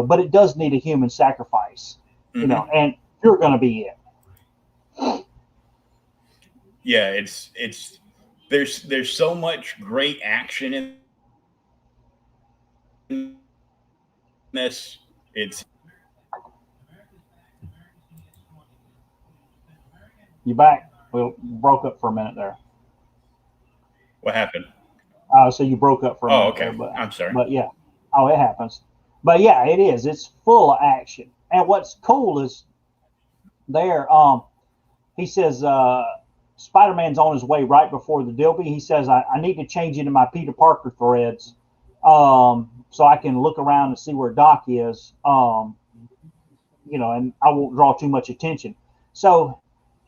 but it does need a human sacrifice, mm-hmm. And you're going to be it." Yeah, it's there's so much great action in this. It's you back? We broke up for a minute there. What happened? So you broke up for a minute. Okay. There, but I'm sorry. But yeah. Oh, it happens. But yeah, it is. It's full of action. And what's cool is there, he says, Spider-Man's on his way right before the Dilby. He says, I need to change into my Peter Parker threads so I can look around and see where Doc is, and I won't draw too much attention. So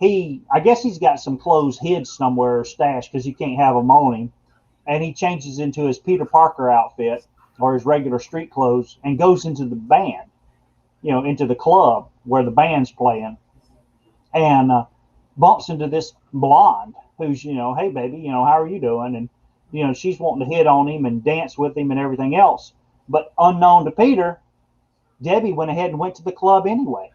I guess he's got some clothes hid somewhere or stashed because you can't have them on him. And he changes into his Peter Parker outfit or his regular street clothes and goes into the band, into the club where the band's playing, and bumps into this blonde who's, "Hey, baby, how are you doing?" And, she's wanting to hit on him and dance with him and everything else. But unknown to Peter, Debbie went ahead and went to the club anyway.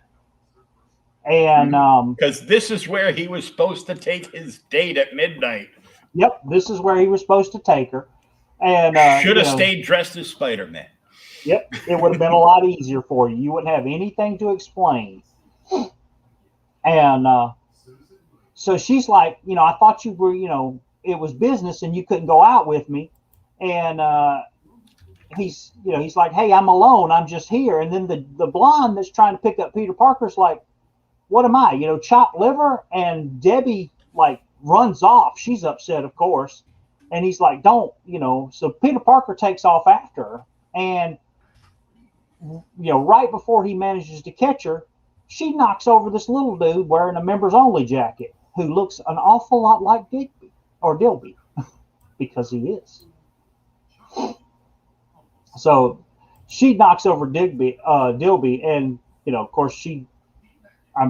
And because this is where he was supposed to take his date at midnight. Yep, this is where he was supposed to take her. And should have stayed dressed as Spider-Man. Yep, it would have been a lot easier for you. You wouldn't have anything to explain. And so she's like, I thought you were, it was business and you couldn't go out with me. And he's like, "Hey, I'm alone. I'm just here." And then the blonde that's trying to pick up Peter Parker's like, "What am I, chopped liver?" And Debbie runs off. She's upset, of course. And he's like, "Don't," so Peter Parker takes off after her. And, right before he manages to catch her, she knocks over this little dude wearing a members only jacket who looks an awful lot like Dilby because he is. So she knocks over Dilby, and, of course,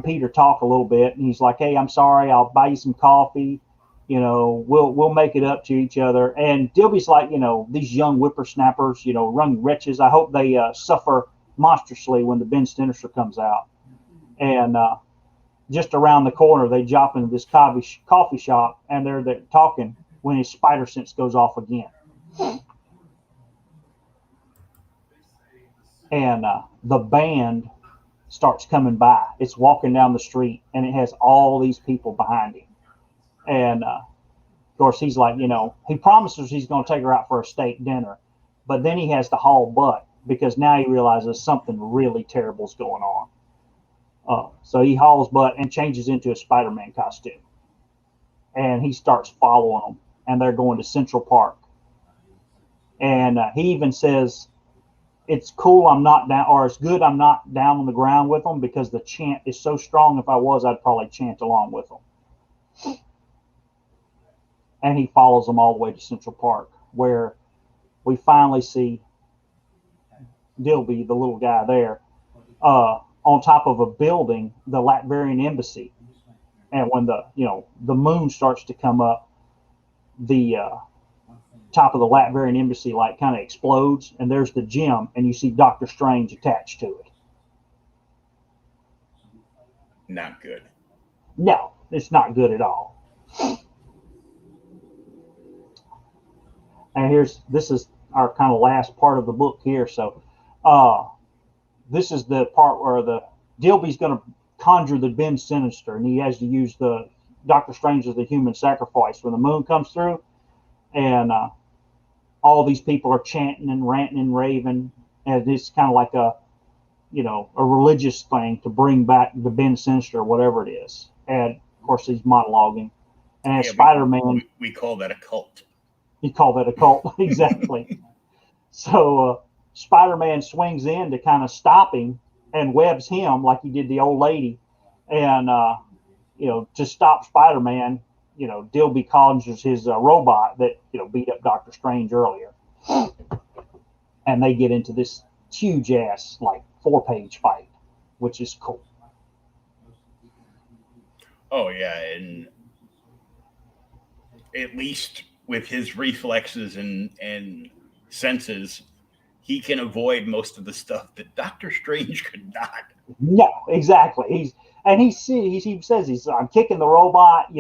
Peter talk a little bit, and he's like, "Hey, I'm sorry. I'll buy you some coffee. We'll make it up to each other." And Dilby's like, "These young whippersnappers, young wretches. I hope they suffer monstrously when the Ben Sinister comes out." And just around the corner, they drop into this coffee shop, and they're talking when his spider sense goes off again. And the band starts coming by. It's walking down the street, and it has all these people behind him. And of course, he's like, he promises he's going to take her out for a steak dinner, but then he has to haul butt because now he realizes something really terrible is going on. So he hauls butt and changes into a Spider-Man costume, and he starts following them, and they're going to Central Park. And he even says, "It's cool I'm not down," or "It's good I'm not down on the ground with them because the chant is so strong. If I was, I'd probably chant along with them." and he follows them all the way to Central Park, where we finally see Dilby, the little guy there, on top of a building, the Latvian embassy. And when the moon starts to come up, the top of the Latvian embassy like kind of explodes, and there's the gem, and you see Doctor Strange attached to it. Not good. No, it's not good at all. And this is our kind of last part of the book here. So this is the part where the Dilby's going to conjure the Ben Sinister, and he has to use the Doctor Strange as the human sacrifice when the moon comes through, and all these people are chanting and ranting and raving, and it's kind of like a religious thing to bring back the Ben Sinister, whatever it is. And of course, he's monologuing. And as Spider-Man, we call that a cult. You call that a cult, exactly. So Spider-Man swings in to kind of stop him and webs him like he did the old lady, and to stop Spider-Man, Dilby conjures his robot that beat up Doctor Strange earlier, and they get into this huge ass 4-page fight, which is cool. Oh yeah, and at least with his reflexes and senses, he can avoid most of the stuff that Doctor Strange could not. No, exactly. He says I'm kicking the robot.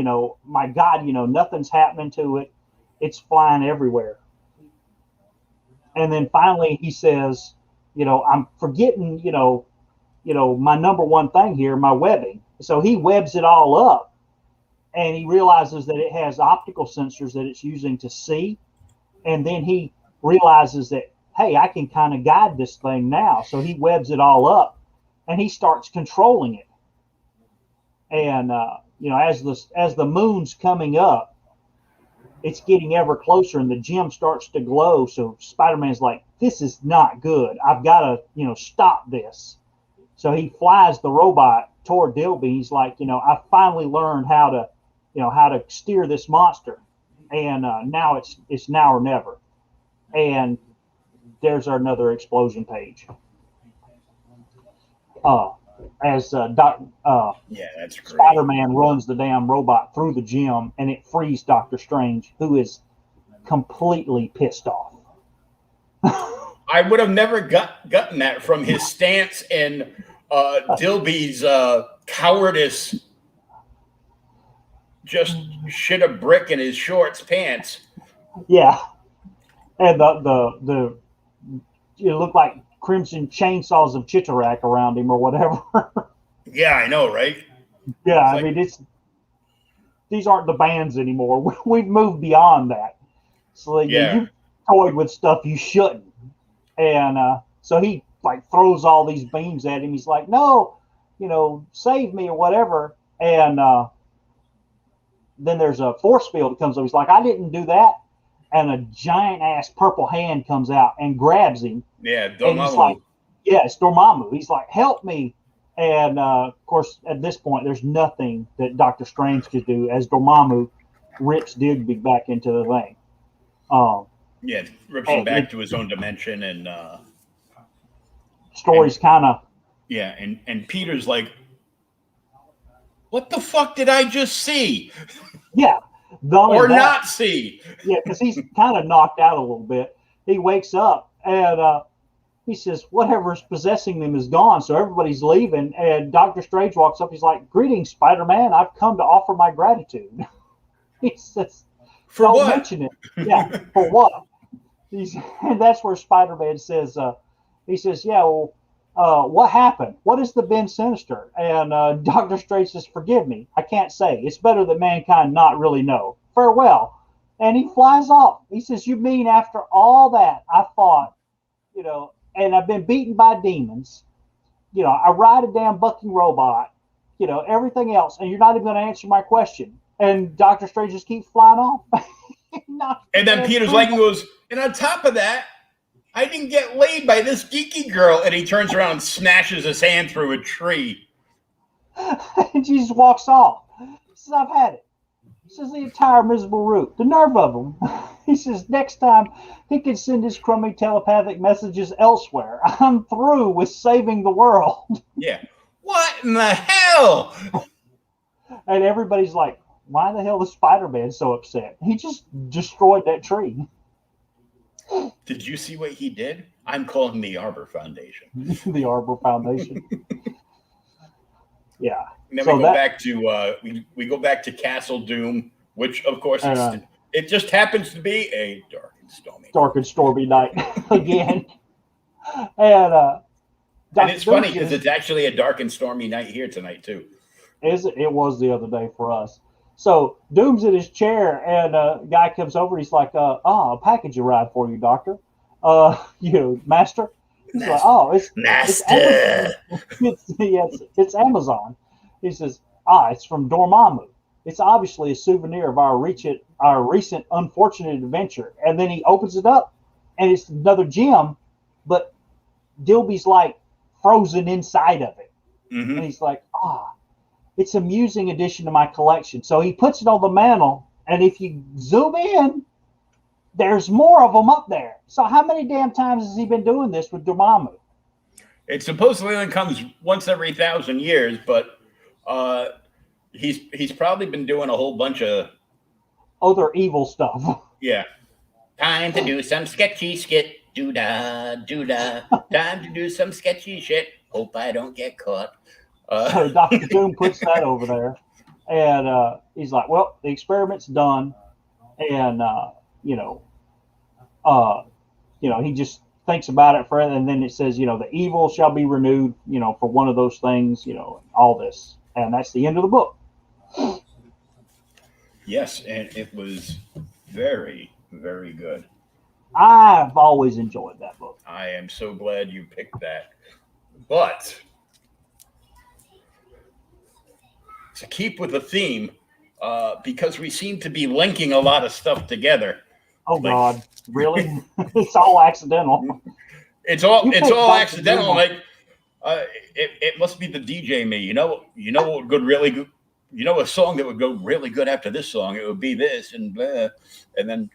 My God, nothing's happening to it. It's flying everywhere. And then finally he says, I'm forgetting, my number one thing here, my webbing. So he webs it all up, and he realizes that it has optical sensors that it's using to see. And then he realizes that, hey, I can kind of guide this thing now. So he webs it all up, and he starts controlling it. And as the moon's coming up, it's getting ever closer, and the gem starts to glow. So Spider-Man's like, this is not good. I've got to, stop this. So he flies the robot toward Dilby. He's like, I finally learned how to steer this monster, and now it's now or never. And there's another explosion page. As that's great. Spider-Man runs the damn robot through the gym, and it frees Doctor Strange, who is completely pissed off. I would have never gotten that from his stance and Dilby's cowardice. Just shit a brick in his shorts pants. Yeah, and the it looked like crimson chainsaws of Chitarak around him or whatever. Yeah, I know, right? Yeah, these aren't the bands anymore. We've moved beyond that. So you toyed with stuff you shouldn't. And so he throws all these beams at him. He's like, no, save me or whatever. And then there's a force field that comes up. He's like, I didn't do that. And a giant ass purple hand comes out and grabs him. Yeah, Dormammu. It's Dormammu. He's like, help me. And of course, at this point, there's nothing that Doctor Strange could do as Dormammu rips Digby back into the thing. Rips him back to his own dimension, and story's kind of and Peter's like, what the fuck did I just see? Yeah. Not see. Yeah, because he's kind of knocked out a little bit. He wakes up and he says, whatever's possessing them is gone. So everybody's leaving. And Doctor Strange walks up. He's like, greetings, Spider-Man. I've come to offer my gratitude. He says, for don't what? mention it. Yeah, for what? And that's where Spider-Man says, he says, yeah, well, what happened? What is the Ben Sinister? And Doctor Strange says, forgive me. I can't say. It's better that mankind not really know. Farewell. And he flies off. He says, you mean after all that I fought, and I've been beaten by demons, I ride a damn bucking robot, everything else, and you're not even going to answer my question. And Doctor Strange just keeps flying off. And then Peter's like, and goes, and on top of that, I didn't get laid by this geeky girl. And he turns around and smashes his hand through a tree. And she just walks off. He says, I've had it. Says the entire miserable root. The nerve of him. He says next time he can send his crummy telepathic messages elsewhere. I'm through with saving the world. Yeah. What in the hell? And everybody's like, why the hell is Spider-Man so upset? He just destroyed that tree. Did you see what he did? I'm calling the Arbor Foundation. The Arbor Foundation. Yeah. And then So we go that- back to we go back to Castle Doom, which of course Uh, it just happens to be a dark and stormy. Dark and stormy night again. And And Dr. it's funny Doom because it's actually a dark and stormy night here tonight too. it was the other day for us. So Doom's in his chair, and a guy comes over. He's like, a package arrived for you, Doctor. Master. He's like, oh, it's Master. it's Amazon. He says, it's from Dormammu. It's obviously a souvenir of our recent unfortunate adventure. And then he opens it up, and it's another gem, but Dilby's like frozen inside of it. Mhm. And he's like, it's a amusing addition to my collection. So he puts it on the mantle, and if you zoom in, there's more of them up there. So how many damn times has he been doing this with Dormammu? It supposedly only comes once every 1,000 years, but he's probably been doing a whole bunch of Other evil stuff. yeah. Time to do some sketchy skit. Do-da, do-da. Time to do some sketchy shit. Hope I don't get caught. So Dr. Doom puts that over there, and he's like, well, the experiment's done. And, he just thinks about it forever. And then it says, the evil shall be renewed, for one of those things, all this. And that's the end of the book. Yes, and it was very, very good. I've always enjoyed that book. I am so glad you picked that. But to keep with the theme, because we seem to be linking a lot of stuff together. Oh, Like- God. Really? It's all accidental. It's all You it's picked all Dr. accidental. Doom. Like it must be the DJ me. What would go really good. A song that would go really good after this song. It would be this and blah, and then.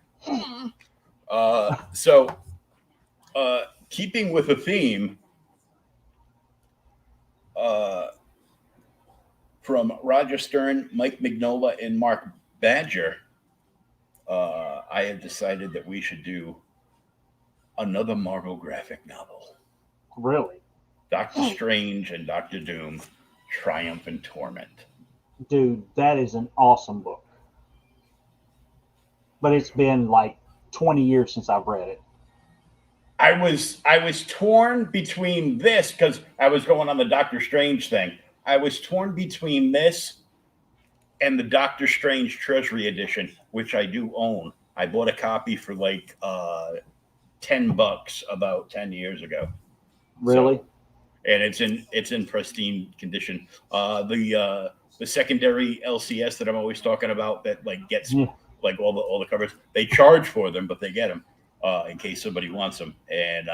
Keeping with the theme, from Roger Stern, Mike Mignola, and Mark Badger, I have decided that we should do another Marvel graphic novel. Really? Doctor Strange and Doctor Doom, Triumph and Torment. Dude, that is an awesome book. But it's been like 20 years since I've read it. I was torn between this because I was going on the Doctor Strange thing. I was torn between this and the Doctor Strange Treasury Edition, which I do own. I bought a copy for like $10 about 10 years ago. Really? And it's in pristine condition. The secondary LCS that I'm always talking about that like gets like all the covers, they charge for them, but they get them in case somebody wants them. And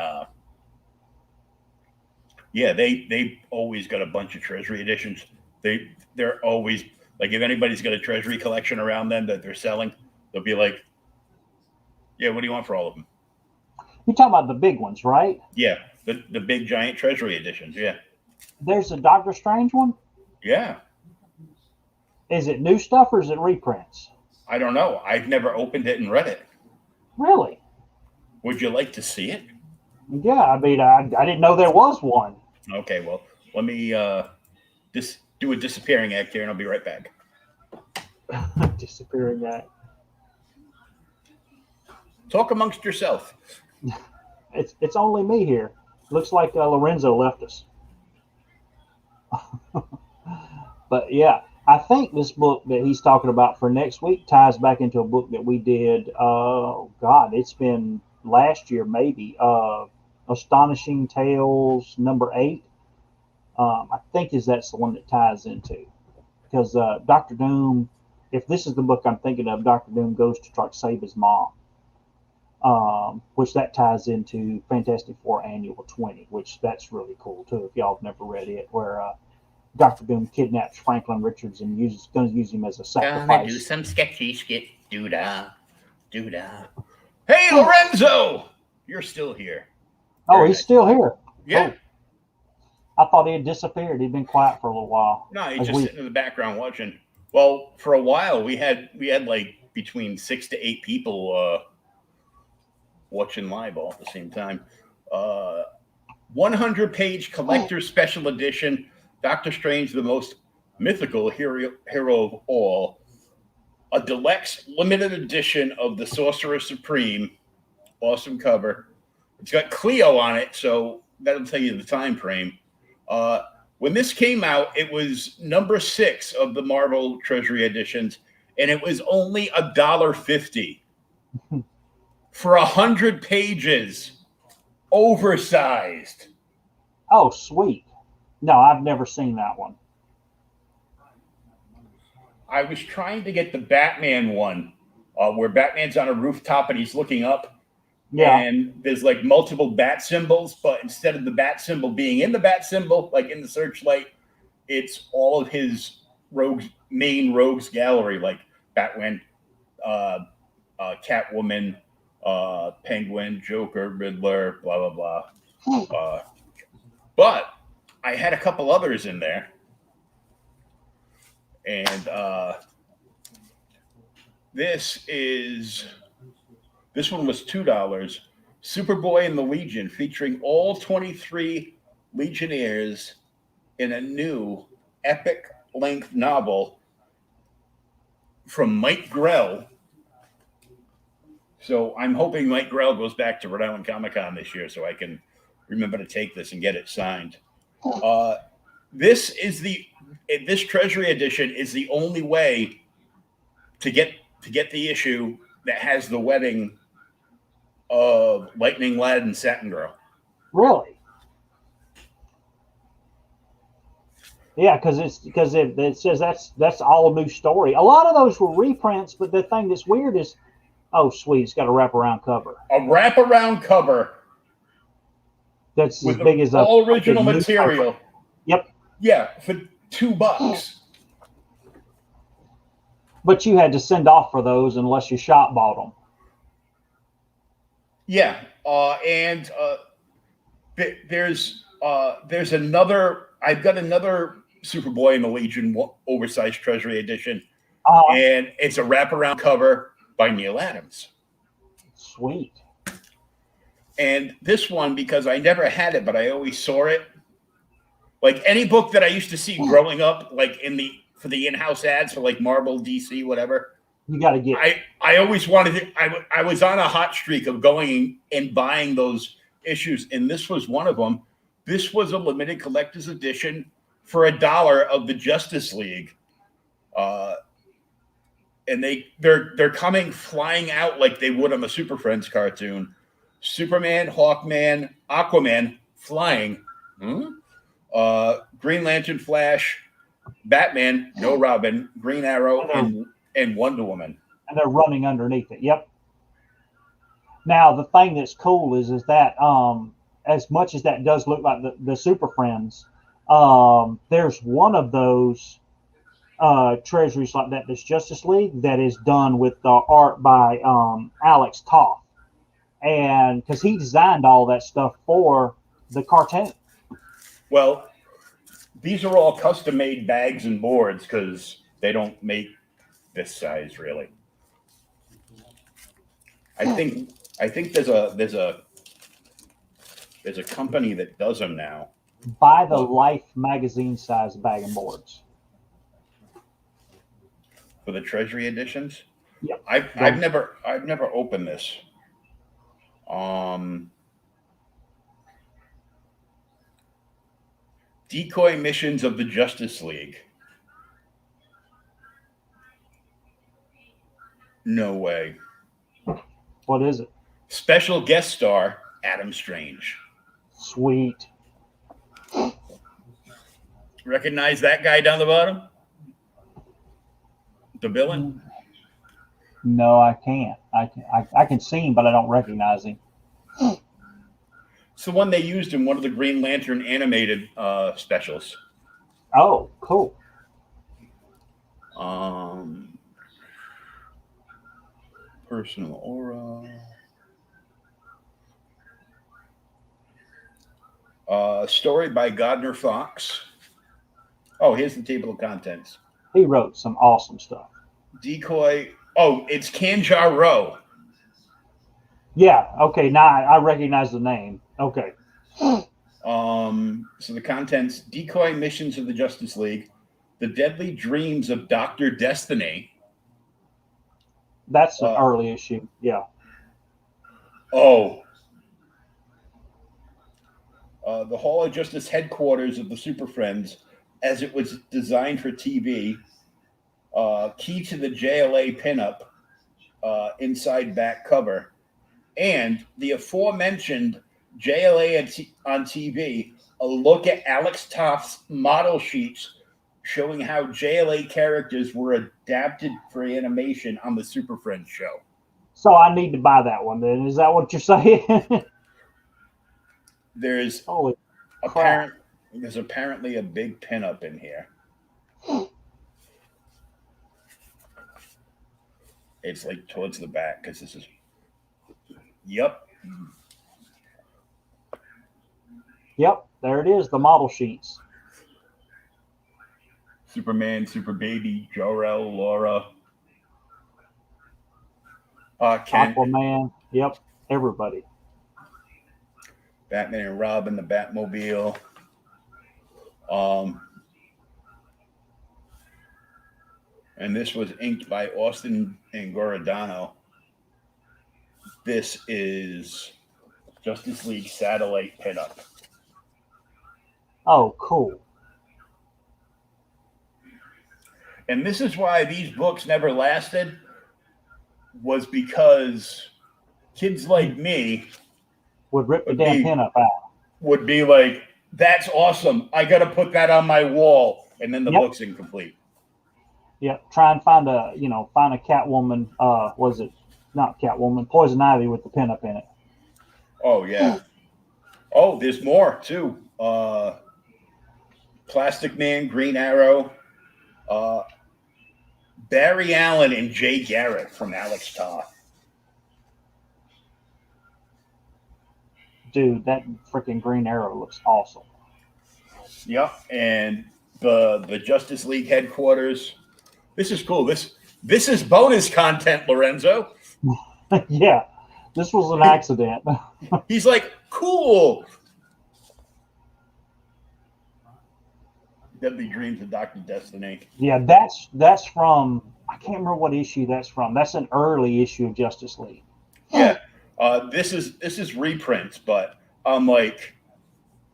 they always got a bunch of Treasury editions. They're always like, if anybody's got a Treasury collection around them that they're selling, they'll be like, yeah, what do you want for all of them? You're talking about the big ones, right? Yeah, the big giant Treasury editions. Yeah. There's a Doctor Strange one? Yeah. Is it new stuff or is it reprints? I don't know. I've never opened it and read it. Really? Would you like to see it? Yeah, I mean, I didn't know there was one. Okay, well, let me just do a disappearing act here and I'll be right back. Disappearing act. Talk amongst yourself. It's only me here. Looks like Lorenzo left us. But yeah, I think this book that he's talking about for next week ties back into a book that we did. It's been last year maybe. Astonishing Tales number 8. I think that's the one that ties into, because Doctor Doom. If this is the book I'm thinking of, Doctor Doom goes to try to save his mom. Which that ties into Fantastic Four Annual 20, which that's really cool too. If y'all have never read it, where Dr. Doom kidnaps Franklin Richards and going to use him as a Gonna do sacrifice. some sketchy skit. Doo-dah. Doo-dah. Hey, Lorenzo! You're still here. Oh, Very he's nice. still here. Yeah. I thought he had disappeared. He'd been quiet for a little while. No, he's As just sitting in the background watching. Well, for a while, we had like between 6 to 8 people watching live all at the same time. 100-page collector's special edition, Doctor Strange, the most mythical hero of all. A deluxe limited edition of the Sorcerer Supreme. Awesome cover. It's got Cleo on it, so that'll tell you the time frame. When this came out, it was number 6 of the Marvel Treasury editions, and it was only $1.50 for 100 pages, oversized. Oh, sweet. No, I've never seen that one. I was trying to get the Batman one, where Batman's on a rooftop and he's looking up. Yeah. And there's like multiple bat symbols, but instead of the bat symbol being in the bat symbol, like in the Searchlight, it's all of his main rogues gallery, like Batman, Catwoman, Penguin, Joker, Riddler, blah, blah, blah. But I had a couple others in there. And this one was $2. Superboy and the Legion, featuring all 23 Legionnaires in a new epic-length novel from Mike Grell. So I'm hoping Mike Grell goes back to Rhode Island Comic-Con this year so I can remember to take this and get it signed. This Treasury edition is the only way to get the issue that has the wedding of Lightning Lad and Satin Girl. Really? Yeah, because it says that's all a new story. A lot of those were reprints, but the thing that's weird is, oh sweet, it's got a wraparound cover. A wraparound cover That's with as big as all original like a material. newspaper. Yep. Yeah, for $2. But you had to send off for those unless your shop bought them. Yeah, and there's another. I've got another Superboy and the Legion oversized Treasury edition, and it's a wraparound cover by Neil Adams. Sweet. And this one, because I never had it, but I always saw it. Like any book that I used to see growing up, like for the in-house ads for like Marvel, DC, whatever. You got to get. I always wanted it. I was on a hot streak of going and buying those issues, and this was one of them. This was a limited collector's edition for $1 of the Justice League, and they're coming flying out like they would on the Super Friends cartoon. Superman, Hawkman, Aquaman flying. Green Lantern, Flash, Batman, no Robin, Green Arrow, and Wonder Woman. And they're running underneath it. Yep. Now the thing that's cool is that as much as that does look like the Super Friends, there's one of those treasuries like that, this Justice League, that is done with the art by Alex Toth, and because he designed all that stuff for the cartoon. Well, these are all custom-made bags and boards because they don't make this size really. I think there's a company that does them now. By the Life magazine size bag and boards for the Treasury editions. Yep. I've never opened this. Decoy Missions of the Justice League. No way. What is it? Special guest star Adam Strange. Sweet. Recognize that guy down the bottom? The villain? No, I can't. I can see him, but I don't recognize him. It's the one they used in one of the Green Lantern animated specials. Oh, cool. Personal aura. Story by Gardner Fox. Oh, here's the table of contents. He wrote some awesome stuff. Decoy. Oh, it's Kanjar Row. Yeah. Okay. Now I recognize the name. Okay. So the contents: Decoy Missions of the Justice League, The Deadly Dreams of Dr. Destiny. That's an early issue. Yeah. Oh. The Hall of Justice headquarters of the Super Friends, as it was designed for TV. Key to the JLA pinup, inside back cover, and the aforementioned JLA on TV, a look at Alex Toth's model sheets showing how JLA characters were adapted for animation on the Super Friends show. So I need to buy that one then. Is that what you're saying? There's Holy crap. there's apparently a big pinup in here. It's like towards the back because this is. Yep. Yep. There it is. The model sheets. Superman, Super Baby, Jor-El, Laura. Aquaman. Yep. Everybody. Batman and Robin, the Batmobile. And this was inked by Austin and Gorodano. This is Justice League Satellite pinup. Oh, cool. And this is why these books never lasted, was because kids like me Would rip the damn pinup out. would be like, that's awesome. I got to put that on my wall. And then the book's incomplete. Yep. Try and find a Catwoman. Was it not Catwoman? Poison Ivy with the pinup in it. Oh, yeah. Oh, there's more, too. Plastic Man, Green Arrow, Barry Allen, and Jay Garrett from Alex Toth. Dude, that freaking Green Arrow looks awesome. Yep, and the Justice League headquarters. This is cool. This is bonus content, Lorenzo. Yeah, this was an accident. He's like, cool. Deadly Dreams of Dr. Destiny. Yeah, that's from, I can't remember what issue that's from. That's an early issue of Justice League. Yeah. This is reprints, but I'm like,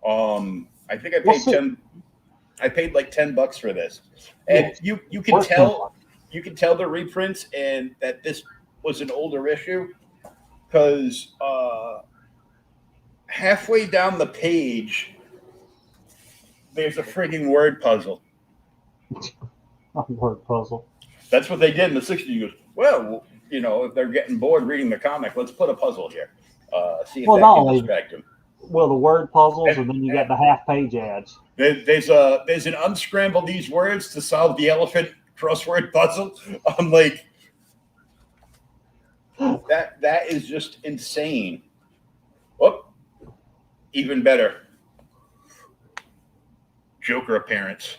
I think I paid like $10 for this. And you can tell the reprints and that this was an older issue because halfway down the page there's a frigging word puzzle. Word puzzle. That's what they did in the 60s. You go, well, if they're getting bored reading the comic, let's put a puzzle here. See if that can distract them. Well, the word puzzles, and then you got the half-page ads. There's an unscramble these words to solve the elephant crossword puzzle. I'm like, that is just insane. Whoop. Even better. Joker appearance.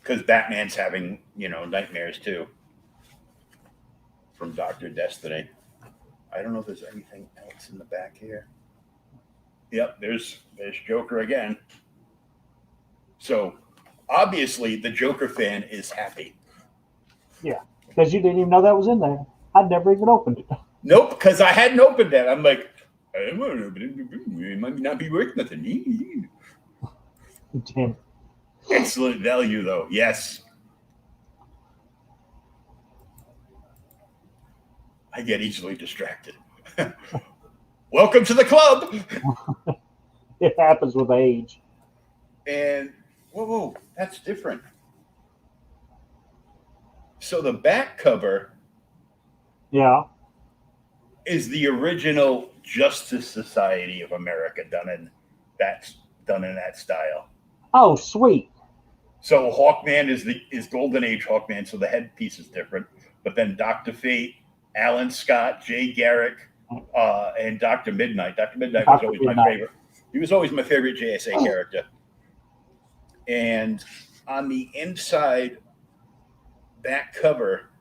Because Batman's having, nightmares too. From Dr. Destiny. I don't know if there's anything else in the back here. Yep, there's Joker again. So obviously the Joker fan is happy. Yeah, because you didn't even know that was in there. I'd never even opened it. Nope, because I hadn't opened it. I'm like, I don't know, but it might not be worth nothing. Damn. Excellent value, though. Yes. I get easily distracted. Welcome to the club. It happens with age. And, whoa, that's different. So the back cover is the original Justice Society of America done in that done in that style. Oh, sweet. So Hawkman is Golden Age Hawkman, so the headpiece is different. But then Dr. Fate, Alan Scott, Jay Garrick, and Dr. Midnight. Dr. Midnight was always my favorite. He was always my favorite JSA character. And on the inside back cover,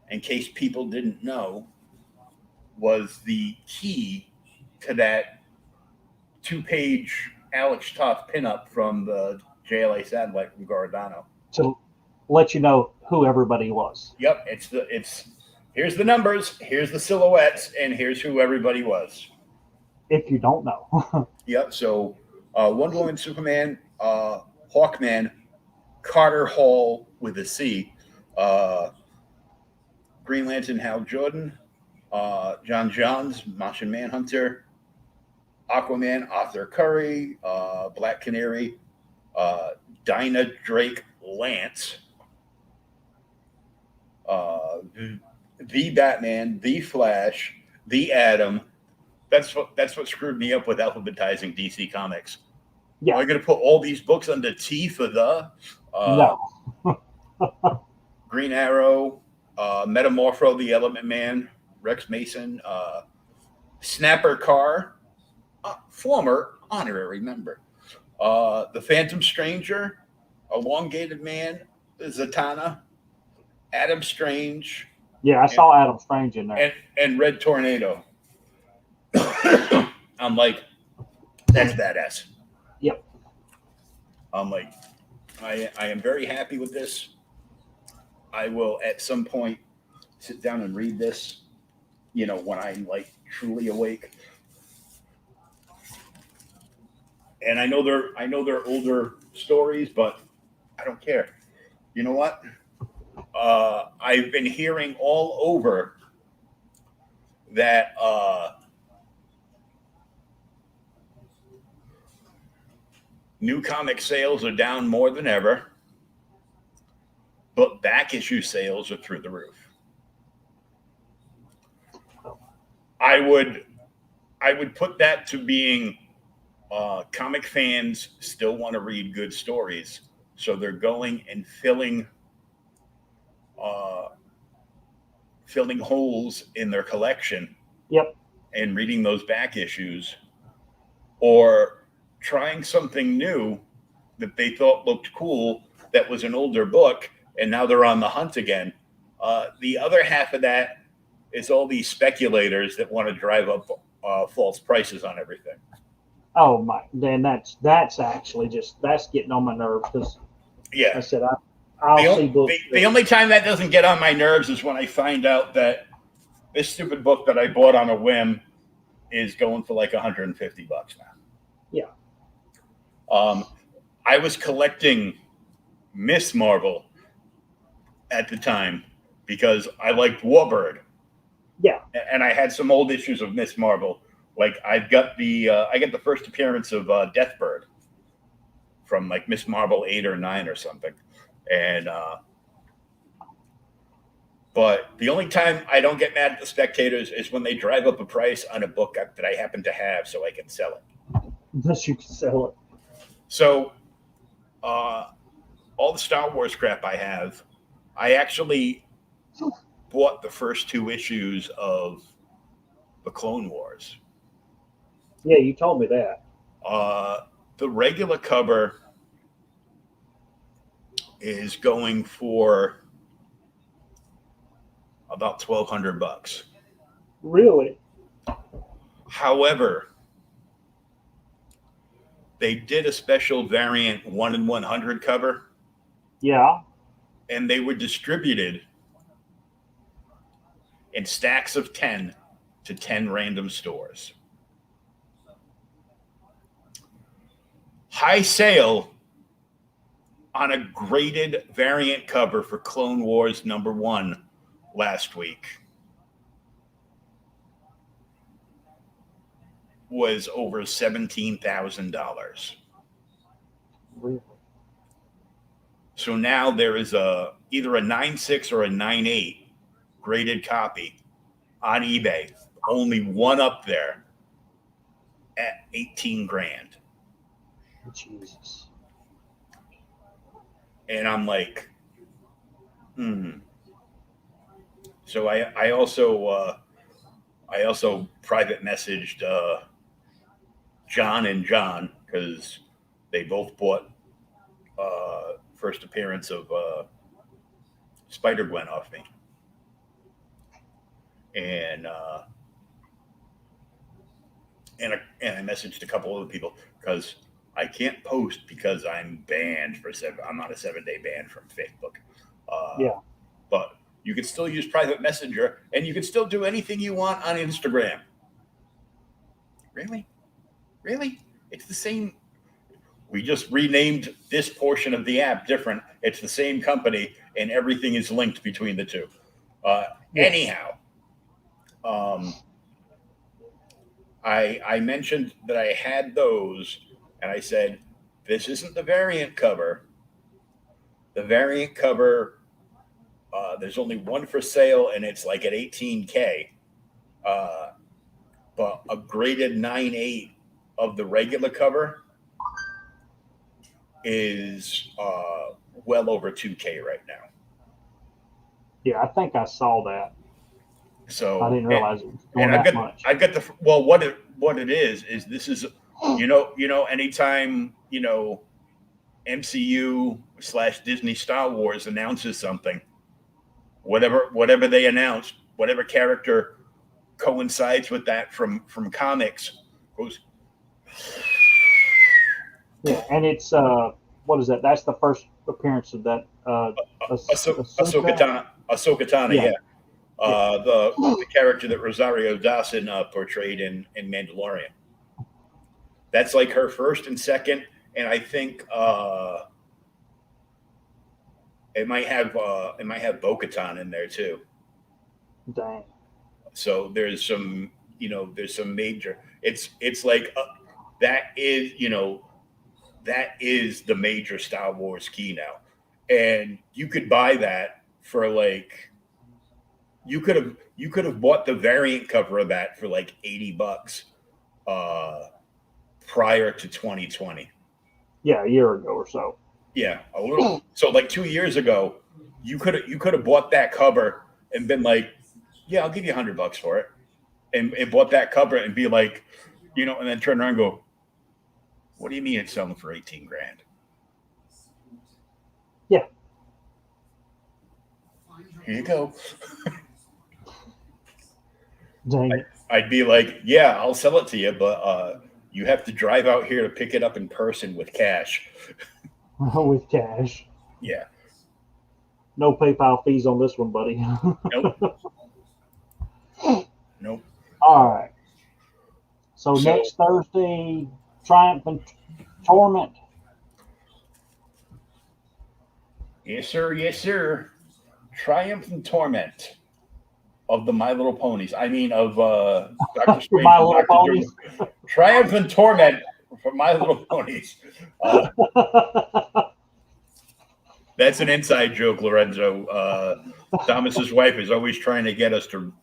in case people didn't know, was the key to that 2-page Alex Toth pinup from the JLA satellite from Giordano. To let you know who everybody was. Yep, it's here's the numbers, here's the silhouettes, and here's who everybody was. If you don't know. Yep. So Wonder Woman, Superman, Hawkman, Carter Hall with a C, Green Lantern, Hal Jordan, John Johns, Martian Manhunter, Aquaman, Arthur Curry, Black Canary, Dinah Drake Lance, the Batman, the Flash, the Atom. That's what screwed me up with alphabetizing DC Comics. Yeah. Am I going to put all these books under T for the? No. Green Arrow, Metamorpho, the Element Man, Rex Mason, Snapper Carr, former honorary member, the Phantom Stranger, Elongated Man, Zatanna, Adam Strange. Yeah, I saw Adam Strange in there. And Red Tornado. I'm like, that's badass. Yep. I'm like, I am very happy with this. I will at some point sit down and read this, when I'm like truly awake. And I know they're older stories, but I don't care. You know what? I've been hearing all over that new comic sales are down more than ever, but back issue sales are through the roof. I would put that to being comic fans still want to read good stories, so they're going and filling holes in their collection. Yep. And reading those back issues, or trying something new that they thought looked cool that was an older book, and now they're on the hunt again. The other half of that is all these speculators that want to drive up false prices on everything. Oh my! Then that's actually that's getting on my nerves because, yeah, I said I'll see books. The only time that doesn't get on my nerves is when I find out that this stupid book that I bought on a whim is going for like $150 now. Yeah. I was collecting Miss Marvel at the time because I liked Warbird. Yeah. And I had some old issues of Miss Marvel. Like I got the first appearance of Deathbird from like Miss Marvel 8 or 9 or something. And but the only time I don't get mad at the spectators is when they drive up a price on a book that I happen to have so I can sell it. Unless you can sell it. So all the Star Wars crap I have, I actually bought the first 2 issues of the Clone Wars. Yeah, you told me that. The regular cover is going for about $1,200. Really? However, they did a special variant 1 in 100 cover. Yeah. And they were distributed in stacks of 10 to 10 random stores. High sale on a graded variant cover for Clone Wars #1 last week was over $17,000. Really? So now there is either a 9.6 or a 9.8 graded copy on eBay. Only one up there at $18,000. Jesus. And I'm like, So I also private messaged John and John because they both bought first appearance of Spider Gwen off me, and I messaged a couple other people because I can't post because I'm banned for I'm on a 7-day ban from Facebook. Yeah. But you can still use private messenger, and you can still do anything you want on Instagram. Really? It's the same. We just renamed this portion of the app different. It's the same company, and everything is linked between the two. Anyhow, I mentioned that I had those, and I said, this isn't the variant cover. The variant cover, there's only one for sale, and it's like at $18K. But a graded 9.8 of the regular cover is well over $2K right now. Yeah, I think I saw that. So I didn't realize it was going and that much. I've got what it is this is anytime MCU/Disney Star Wars announces something, whatever they announce, whatever character coincides with that from comics goes. Yeah, and it's what is that? That's the first appearance of that. Ahsoka Tano, yeah. The character that Rosario Dawson portrayed in Mandalorian. That's like her first and second, and I think it might have Bo-Katan in there too. Dang. So there's some major. It's like that is the major Star Wars key now, and you could buy that for like. You could have bought the variant cover of that for like $80 prior to 2020. Yeah, a year ago or so. Yeah, a little. So like 2 years ago, you could have bought that cover and been like, yeah, I'll give you $100 for it, and bought that cover and be like, and then turn around and go, what do you mean it's selling for $18,000? Yeah. Here you go. Dang it. I'd be like, yeah, I'll sell it to you, but you have to drive out here to pick it up in person with cash. With cash. Yeah. No PayPal fees on this one, buddy. Nope. All right. So next Thursday, Triumph and Torment. Yes, sir. Yes, sir. Triumph and Torment of the My Little Ponies. I mean, of Dr. Strange. My Little Ponies. Triumph and Torment for My Little Ponies. That's an inside joke, Lorenzo. Thomas's wife is always trying to get us to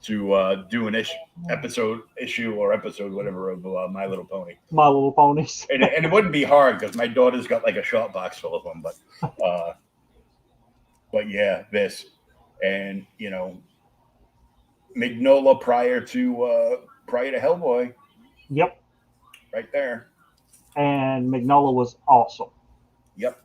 do an episode, whatever, of My Little Pony. My Little Ponies. And it wouldn't be hard because my daughter's got like a shot box full of them. But yeah, this. And, Mignola prior to Hellboy. Yep. Right there. And Mignola was awesome. Yep.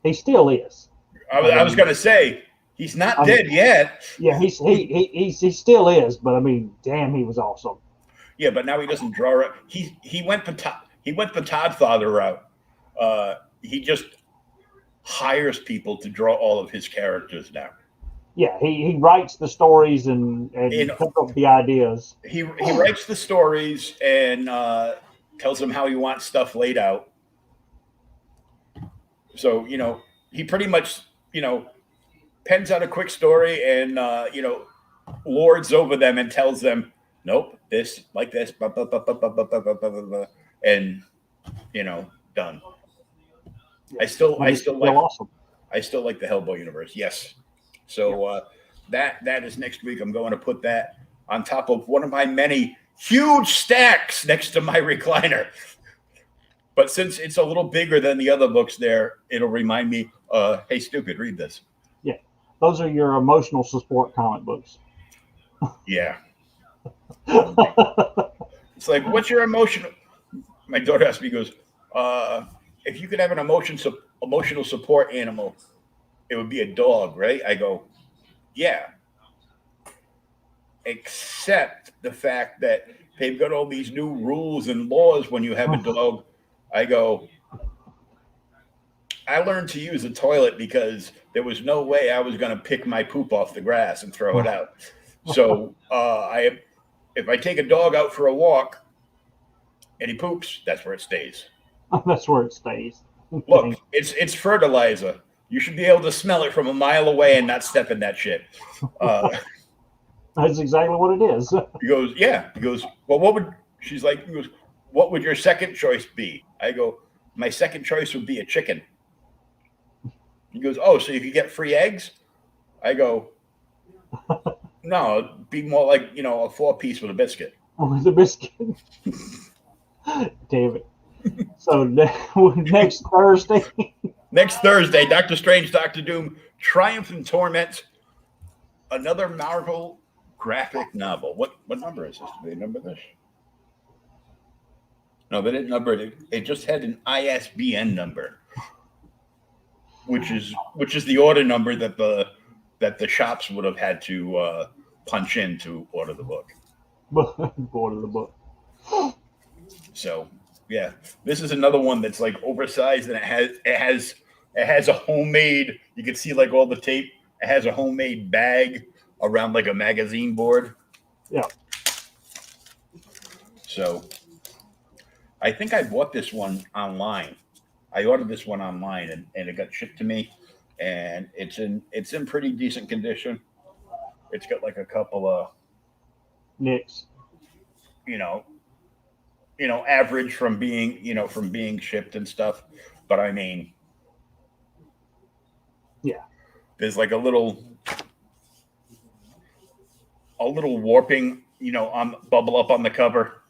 He still is. I was gonna say he's not dead yet. Yeah, he still is, but I mean, damn, he was awesome. Yeah, but now he doesn't draw it. He went the Toddfather route. He just hires people to draw all of his characters now. Yeah, he writes the stories and comes up with the ideas. He writes the stories and tells them how he wants stuff laid out. So, he pretty much, pens out a quick story and, lords over them and tells them, nope, this, like this, blah, blah, blah, blah, blah, blah, blah, blah, blah, blah, and, done. I still like awesome. I still like the Hellboy universe. Yes. So that is next week. I'm going to put that on top of one of my many huge stacks next to my recliner. But since it's a little bigger than the other books there, it'll remind me, hey, stupid, read this. Yeah, those are your emotional support comic books. Yeah. It's like, what's your emotional? My daughter asked me, goes, if you could have an emotional support animal, it would be a dog, right? I go, yeah. Except the fact that they've got all these new rules and laws when you have a dog. I go, I learned to use a toilet because there was no way I was going to pick my poop off the grass and throw it out. So if I take a dog out for a walk and he poops, that's where it stays. That's where it stays. Look, it's fertilizer. You should be able to smell it from a mile away and not step in that shit. That's exactly what it is. He goes, yeah. He goes, well, what would your second choice be? I go, my second choice would be a chicken. He goes, oh, so you could get free eggs? I go, no, it'd be more like, a 4-piece with a biscuit. With a biscuit. Damn it. So next Thursday. Next Thursday, Doctor Strange, Doctor Doom, Triumph and Torment, another Marvel graphic novel. What number is this? Do they number this? No, they didn't number it. It just had an ISBN number, which is the order number that the shops would have had to punch in to order the book. Order the book. So yeah, this is another one that's like oversized, and it has a homemade. You can see like all the tape. It has a homemade bag around like a magazine board. Yeah. So I think I bought this one online. I ordered this one online and it got shipped to me, and it's in pretty decent condition. It's got like a couple of nicks. Average from being shipped and stuff. But I mean, yeah, there's like a little warping, on bubble up on the cover.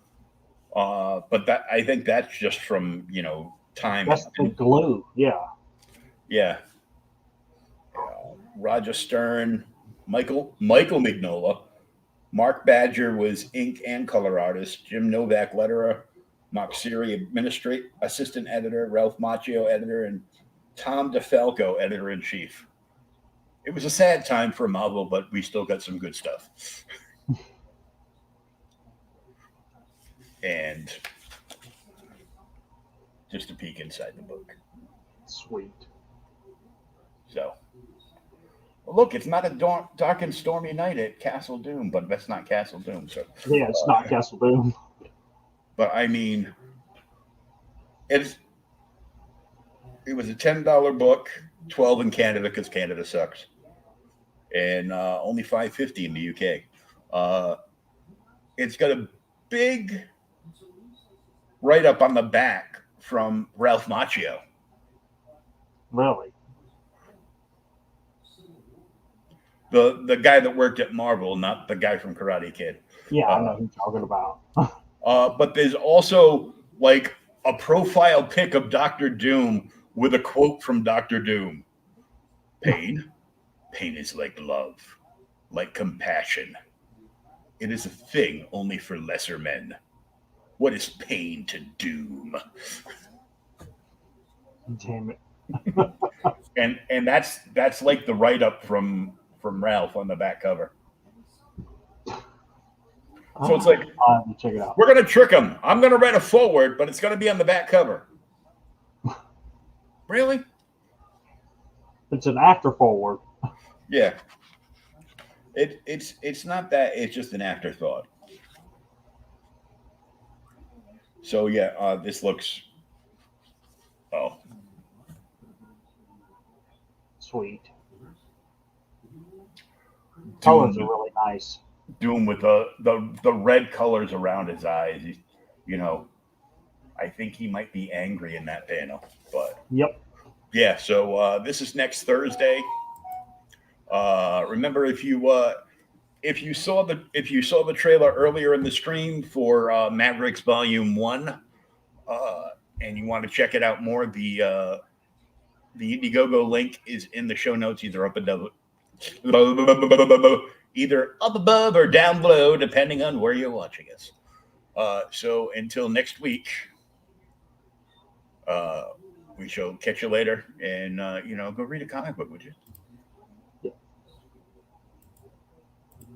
But that, I think that's just from, time. That's the glue. Yeah. Yeah. Roger Stern, Michael Mignola, Mark Badger was ink and color artist, Jim Novak letterer, Mark Siri assistant editor, Ralph Macchio editor, and Tom DeFalco editor-in-chief. It was a sad time for Marvel, but we still got some good stuff. And just a peek inside the book. Sweet. So, well, look, it's not a dark and stormy night at Castle Doom, but that's not Castle Doom. So yeah, it's not Castle Doom. But I mean, it was a $10 book, 12 in Canada because Canada sucks, and only $5.50 in the UK. It's got a big write-up on the back from Ralph Macchio. Really? The guy that worked at Marvel, not the guy from Karate Kid. Yeah, I know who you're talking about. But there's also like a profile pic of Dr. Doom with a quote from Dr. Doom. Pain is like love, like compassion. It is a thing only for lesser men. What is pain to Doom? Damn it. And that's like the write-up from Ralph on the back cover. So it's like, I'll have to check it out. we're going to trick him. I'm going to write a forward, but it's going to be on the back cover. Really? It's an after forward. Yeah. It's not that. It's just an afterthought. So yeah, this looks. Oh, Sweet. Colors are really nice. Doom with the red colors around his eyes. I think he might be angry in that panel, but Yep. yeah. So this is next Thursday. Remember, if you saw the trailer earlier in the stream for Mavericks Volume 1, and you want to check it out more, the Indiegogo link is in the show notes, either up above or down below, depending on where you're watching us. So until next week, we shall catch you later, and go read a comic book, would you?